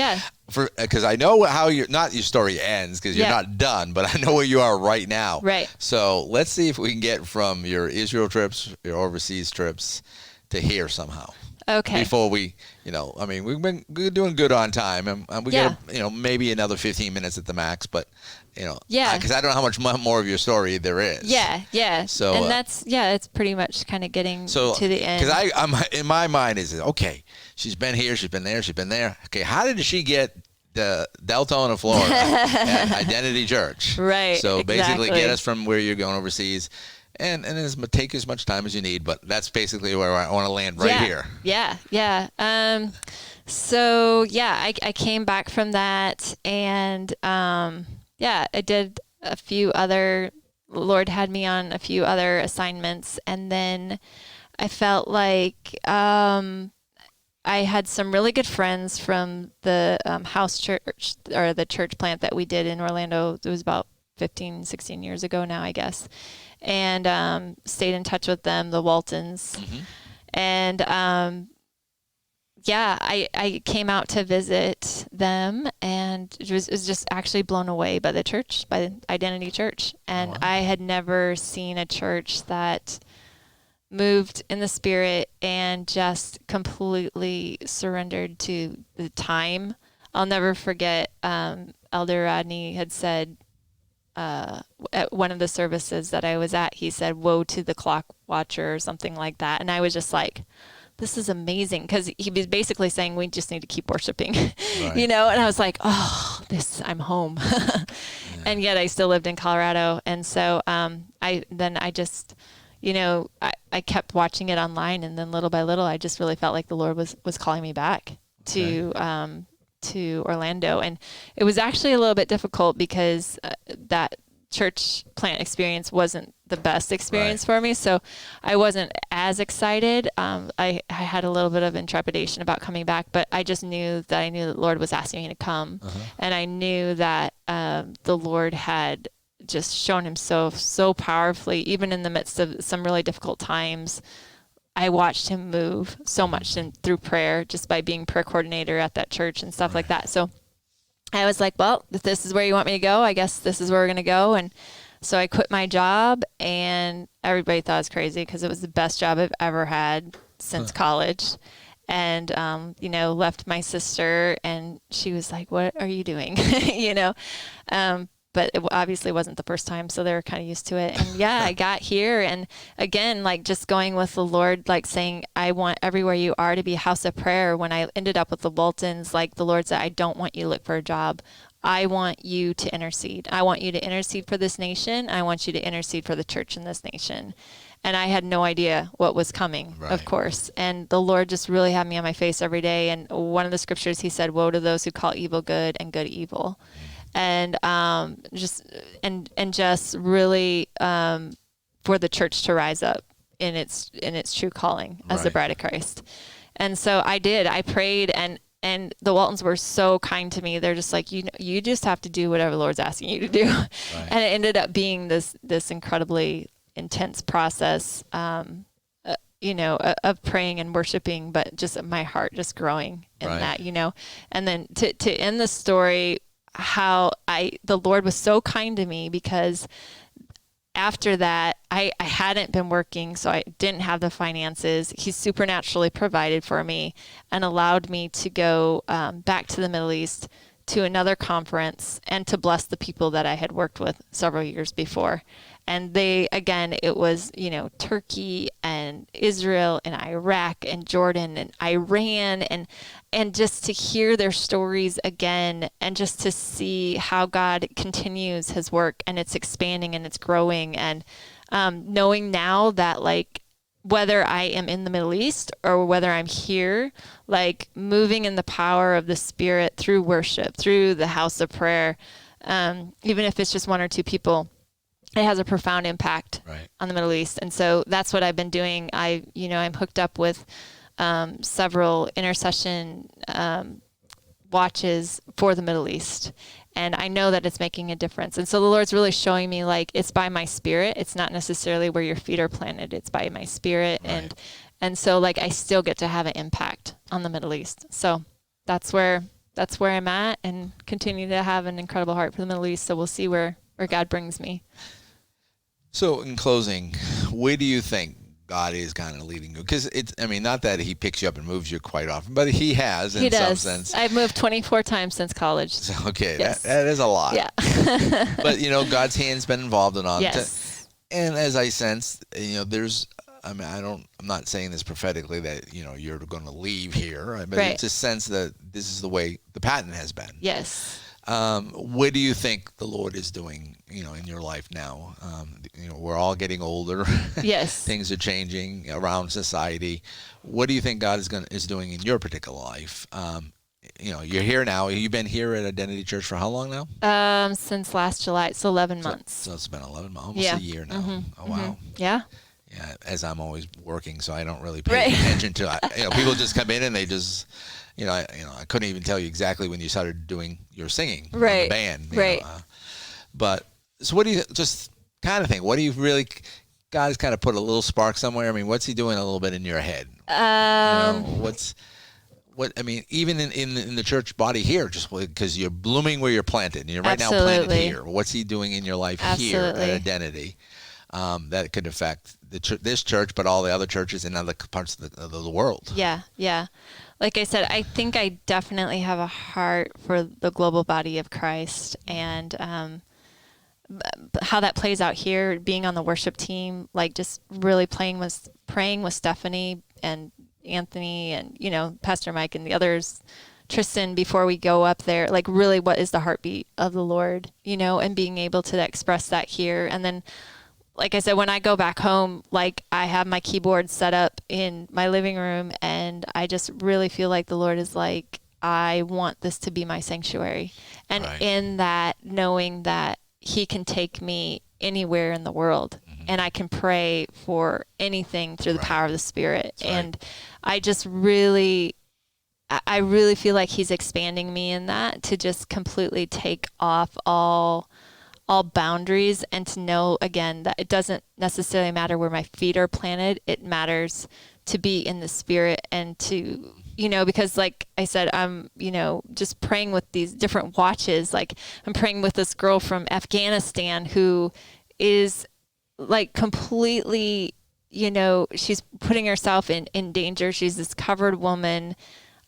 I know how your story ends because you're not done, but I know where you are right now. Right. So let's see if we can get from your Israel trips, your overseas trips, to here somehow. Okay. Before we, you know, I mean, we've been doing good on time, and we got, you know, maybe another 15 minutes at the max, but, you know, because I don't know how much more of your story there is. Yeah. So, and that's, it's pretty much kind of getting to the end. Because I'm in my mind is, okay, she's been here, she's been there. Okay, how did she get the Deltona, Florida at Identity Church? Right. So basically get us from where you're going overseas. And take as much time as you need, but that's basically where I want to land here. Yeah. So I came back from that, and I did a few other. Lord had me on a few other assignments, and then I felt like I had some really good friends from the house church, or the church plant that we did in Orlando. It was about 15, 16 years ago now, I guess. And stayed in touch with them, the Waltons. And I came out to visit them, and was just actually blown away by the church, by the Identity Church. And I had never seen a church that moved in the Spirit and just completely surrendered to the time. I'll never forget, Elder Rodney had said, at one of the services that I was at, he said, "Woe to the clock watcher," or something like that. And I was just like, this is amazing. Because he was basically saying we just need to keep worshiping, you know? And I was like, oh, I'm home. And yet I still lived in Colorado. And so I just, you know, I kept watching it online. And then little by little, I just really felt like the Lord was calling me back to Orlando. And it was actually a little bit difficult because that church plant experience wasn't the best experience for me. So I wasn't as excited. I had a little bit of trepidation about coming back, but I just knew that the Lord was asking me to come. And I knew that the Lord had just shown himself so powerfully, even in the midst of some really difficult times. I watched him move so much through prayer, just by being prayer coordinator at that church and stuff like that. So I was like, well, if this is where you want me to go, I guess this is where we're going to go. And so I quit my job, and everybody thought I was crazy because it was the best job I've ever had since college. And, left my sister, and she was like, what are you doing? But it obviously wasn't the first time, so they were kind of used to it. And I got here, and again, like just going with the Lord, like saying, I want everywhere you are to be a house of prayer. When I ended up with the Boltons, like the Lord said, I don't want you to look for a job. I want you to intercede. I want you to intercede for this nation. I want you to intercede for the church in this nation. And I had no idea what was coming, of course. And the Lord just really had me on my face every day. And one of the scriptures, he said, woe to those who call evil good and good evil. And just really for the church to rise up in its true calling as the bride of Christ. And so I did. I prayed, and the Waltons were so kind to me. They're just like, you just have to do whatever the Lord's asking you to do. And it ended up being this incredibly intense process, of praying and worshiping, but just my heart just growing in that, And then to end the story, how the Lord was so kind to me, because after that, I hadn't been working, so I didn't have the finances. He supernaturally provided for me and allowed me to go back to the Middle East to another conference and to bless the people that I had worked with several years before. And it was, Turkey and Israel and Iraq and Jordan and Iran, and just to hear their stories again, and just to see how God continues his work, and it's expanding and it's growing. And knowing now that, like, whether I am in the Middle East or whether I'm here, like moving in the power of the Spirit through worship, through the house of prayer, even if it's just one or two people, it has a profound impact on the Middle East. And so that's what I've been doing. I'm hooked up with several intercession watches for the Middle East. And I know that it's making a difference. And so the Lord's really showing me, like, it's by my Spirit. It's not necessarily where your feet are planted. It's by my Spirit. And so, like, I still get to have an impact on the Middle East. So that's where I'm at, and continue to have an incredible heart for the Middle East. So we'll see where God brings me. So in closing, where do you think God is kind of leading you? Because not that he picks you up and moves you quite often, but he has in some sense. I've moved 24 times since college. So, okay, yes. that is a lot. Yeah. But, God's hand's been involved in all. Yes. And as I sense, there's, I'm not saying this prophetically that, you're going to leave here, but it's a sense that this is the way the pattern has been. Yes. What do you think the Lord is doing, in your life now? We're all getting older. Yes. Things are changing around society. What do you think God is doing in your particular life? You're here now. You've been here at Identity Church for how long now? Since last July. It's 11 months. So it's been 11 months, almost a year now. Mm-hmm. Oh, wow. Mm-hmm. Yeah. Yeah, as I'm always working, so I don't really pay attention to it. People just come in and they just, I couldn't even tell you exactly when you started doing your singing on the band. But so what do you just kind of think? What do you really, God has kind of put a little spark somewhere? What's he doing a little bit in your head? Even in the church body here, just because you're blooming where you're planted, and you're right now planted here. What's he doing in your life here at Identity that could affect this church, but all the other churches in other parts of the world? Yeah. Like I said, I think I definitely have a heart for the global body of Christ, and how that plays out here, being on the worship team, like just really praying with Stephanie and Anthony and, Pastor Mike and the others, Tristan, before we go up there, like really what is the heartbeat of the Lord, and being able to express that here. And then, like I said, when I go back home, like I have my keyboard set up in my living room, and I just really feel like the Lord is like, I want this to be my sanctuary. And in that, knowing that he can take me anywhere in the world, and I can pray for anything through the power of the Spirit. That's and I just really feel like he's expanding me in that, to just completely take off all boundaries, and to know again that it doesn't necessarily matter where my feet are planted. It matters to be in the Spirit, and to, because like I said, I'm, just praying with these different watches. Like I'm praying with this girl from Afghanistan who is like completely, she's putting herself in danger. She's this covered woman.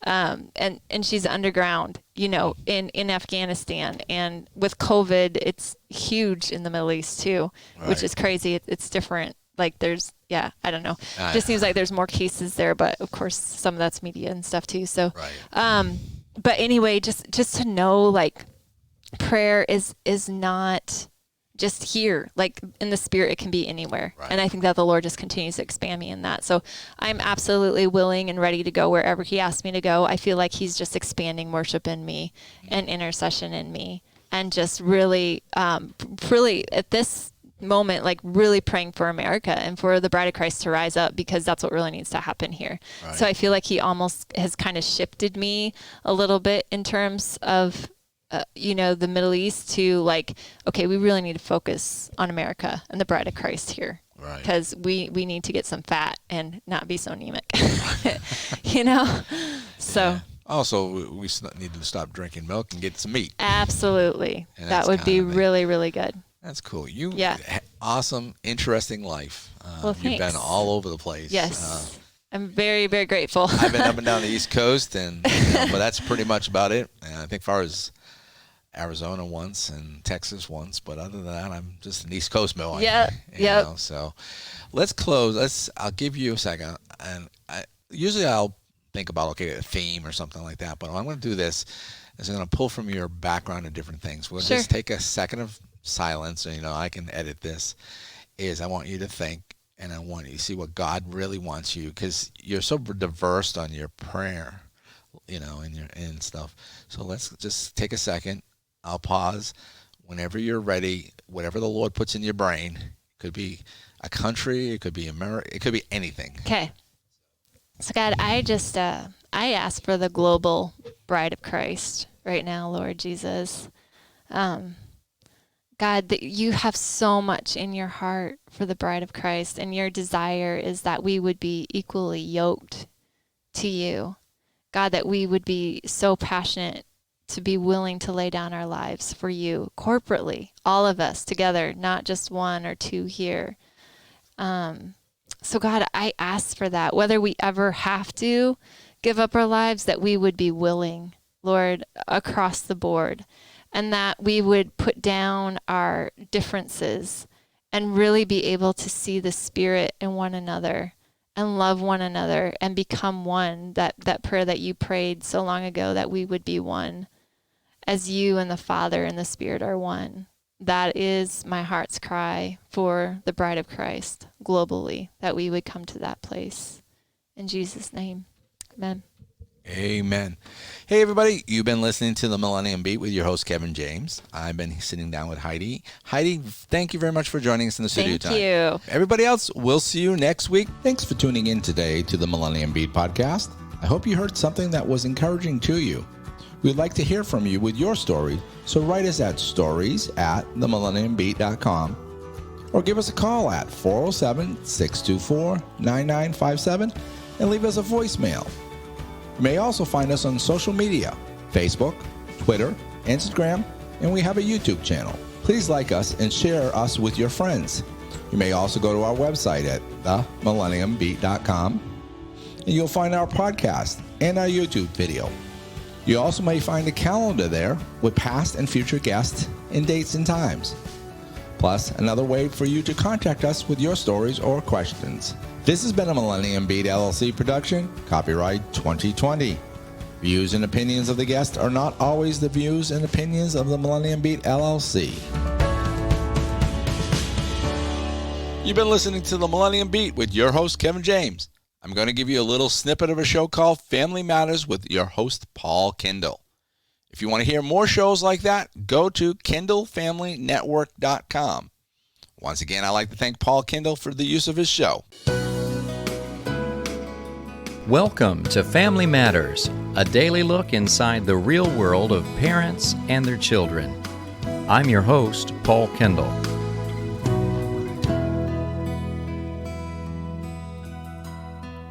And she's underground, in Afghanistan, and with COVID, it's huge in the Middle East too, which is crazy. It's different. Like there's, I don't know. It just seems like there's more cases there, but of course some of that's media and stuff too. So, but anyway, just to know, like, prayer is not just here, like in the Spirit, it can be anywhere. And I think that the Lord just continues to expand me in that. So I'm absolutely willing and ready to go wherever he asks me to go. I feel like he's just expanding worship in me and intercession in me, and just really, really at this moment, like really praying for America and for the Bride of Christ to rise up, because that's what really needs to happen here. So I feel like he almost has kind of shifted me a little bit in terms of the Middle East, to like, okay, we really need to focus on America and the Bride of Christ here, because we need to get some fat and not be so anemic, So also, we need to stop drinking milk and get some meat. Absolutely, that would be really, really good. That's cool. Awesome, interesting life. You've been all over the place. Yes. I'm very, very grateful. I've been up and down the East Coast, and but that's pretty much about it. And I think, as far as Arizona once and Texas once, but other than that, I'm just an East Coast mill. So let's close. I'll give you a second, and usually I'll think about a theme or something like that. But I'm going to do this is I'm going to pull from your background and different things. We'll just take a second of silence, and I can edit this. I want you to think, and I want you to see what God really wants you, because you're so diverse on your prayer, and stuff. So let's just take a second. I'll pause. Whenever you're ready, whatever the Lord puts in your brain, it could be a country, it could be America, it could be anything. Okay. So God, I just, I ask for the global Bride of Christ right now, Lord Jesus. God, that you have so much in your heart for the Bride of Christ, and your desire is that we would be equally yoked to you. God, that we would be so passionate to be willing to lay down our lives for you corporately, all of us together, not just one or two here. So God, I ask for that, whether we ever have to give up our lives, that we would be willing, Lord, across the board, and that we would put down our differences and really be able to see the Spirit in one another and love one another and become one. That prayer that you prayed so long ago, that we would be one as you and the Father and the Spirit are one. That is my heart's cry for the Bride of Christ globally, that we would come to that place. In Jesus' name, amen. Amen. Hey, everybody. You've been listening to the Millennium Beat with your host, Kevin James. I've been sitting down with Heidi. Heidi, thank you very much for joining us in the studio time. Thank you. Everybody else, we'll see you next week. Thanks for tuning in today to the Millennium Beat podcast. I hope you heard something that was encouraging to you. We'd like to hear from you with your story, so write us at stories@themillenniumbeat.com or give us a call at 407-624-9957 and leave us a voicemail. You may also find us on social media, Facebook, Twitter, Instagram, and we have a YouTube channel. Please like us and share us with your friends. You may also go to our website at themillenniumbeat.com, and you'll find our podcast and our YouTube video. You also may find a calendar there with past and future guests and dates and times. Plus, another way for you to contact us with your stories or questions. This has been a Millennium Beat LLC production, copyright 2020. Views and opinions of the guest are not always the views and opinions of the Millennium Beat LLC. You've been listening to the Millennium Beat with your host, Kevin James. I'm going to give you a little snippet of a show called Family Matters with your host, Paul Kindle. If you want to hear more shows like that, go to KindleFamilyNetwork.com. Once again, I'd like to thank Paul Kendall for the use of his show. Welcome to Family Matters, a daily look inside the real world of parents and their children. I'm your host, Paul Kendall.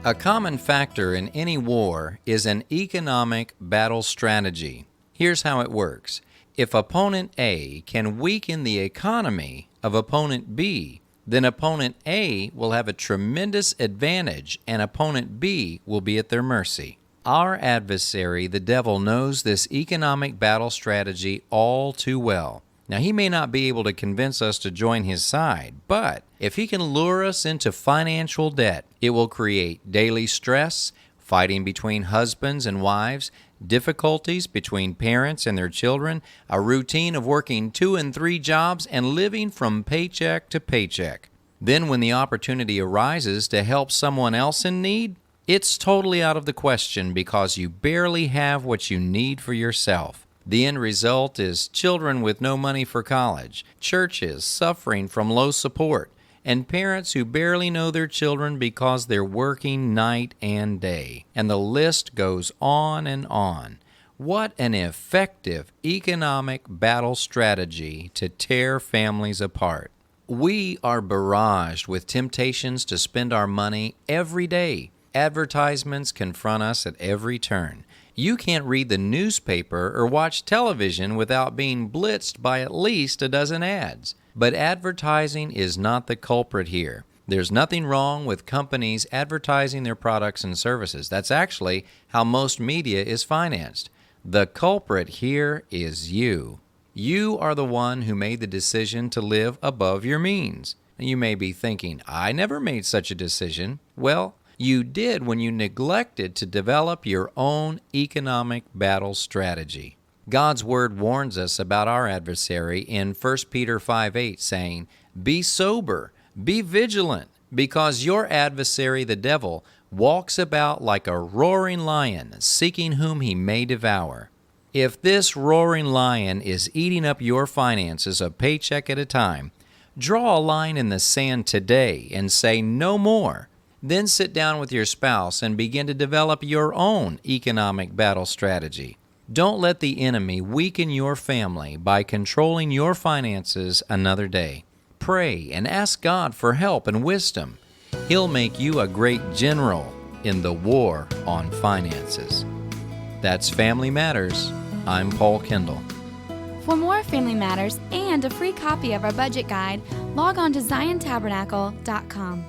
A common factor in any war is an economic battle strategy. Here's how it works. If opponent A can weaken the economy of opponent B, then opponent A will have a tremendous advantage and opponent B will be at their mercy. Our adversary, the devil, knows this economic battle strategy all too well. Now, he may not be able to convince us to join his side, but if he can lure us into financial debt, it will create daily stress, fighting between husbands and wives, difficulties between parents and their children, a routine of working 2 and 3 jobs and living from paycheck to paycheck. Then when the opportunity arises to help someone else in need, it's totally out of the question because you barely have what you need for yourself. The end result is children with no money for college, churches suffering from low support, and parents who barely know their children because they're working night and day. And the list goes on and on. What an effective economic battle strategy to tear families apart. We are barraged with temptations to spend our money every day. Advertisements confront us at every turn. You can't read the newspaper or watch television without being blitzed by at least a dozen ads. But advertising is not the culprit here. There's nothing wrong with companies advertising their products and services. That's actually how most media is financed. The culprit here is you. You are the one who made the decision to live above your means. And you may be thinking, I never made such a decision. Well, you did when you neglected to develop your own economic battle strategy. God's Word warns us about our adversary in 1 Peter 5:8, saying, Be sober, be vigilant, because your adversary, the devil, walks about like a roaring lion, seeking whom he may devour. If this roaring lion is eating up your finances a paycheck at a time, draw a line in the sand today and say no more. Then sit down with your spouse and begin to develop your own economic battle strategy. Don't let the enemy weaken your family by controlling your finances another day. Pray and ask God for help and wisdom. He'll make you a great general in the war on finances. That's Family Matters. I'm Paul Kendall. For more Family Matters and a free copy of our budget guide, log on to ZionTabernacle.com.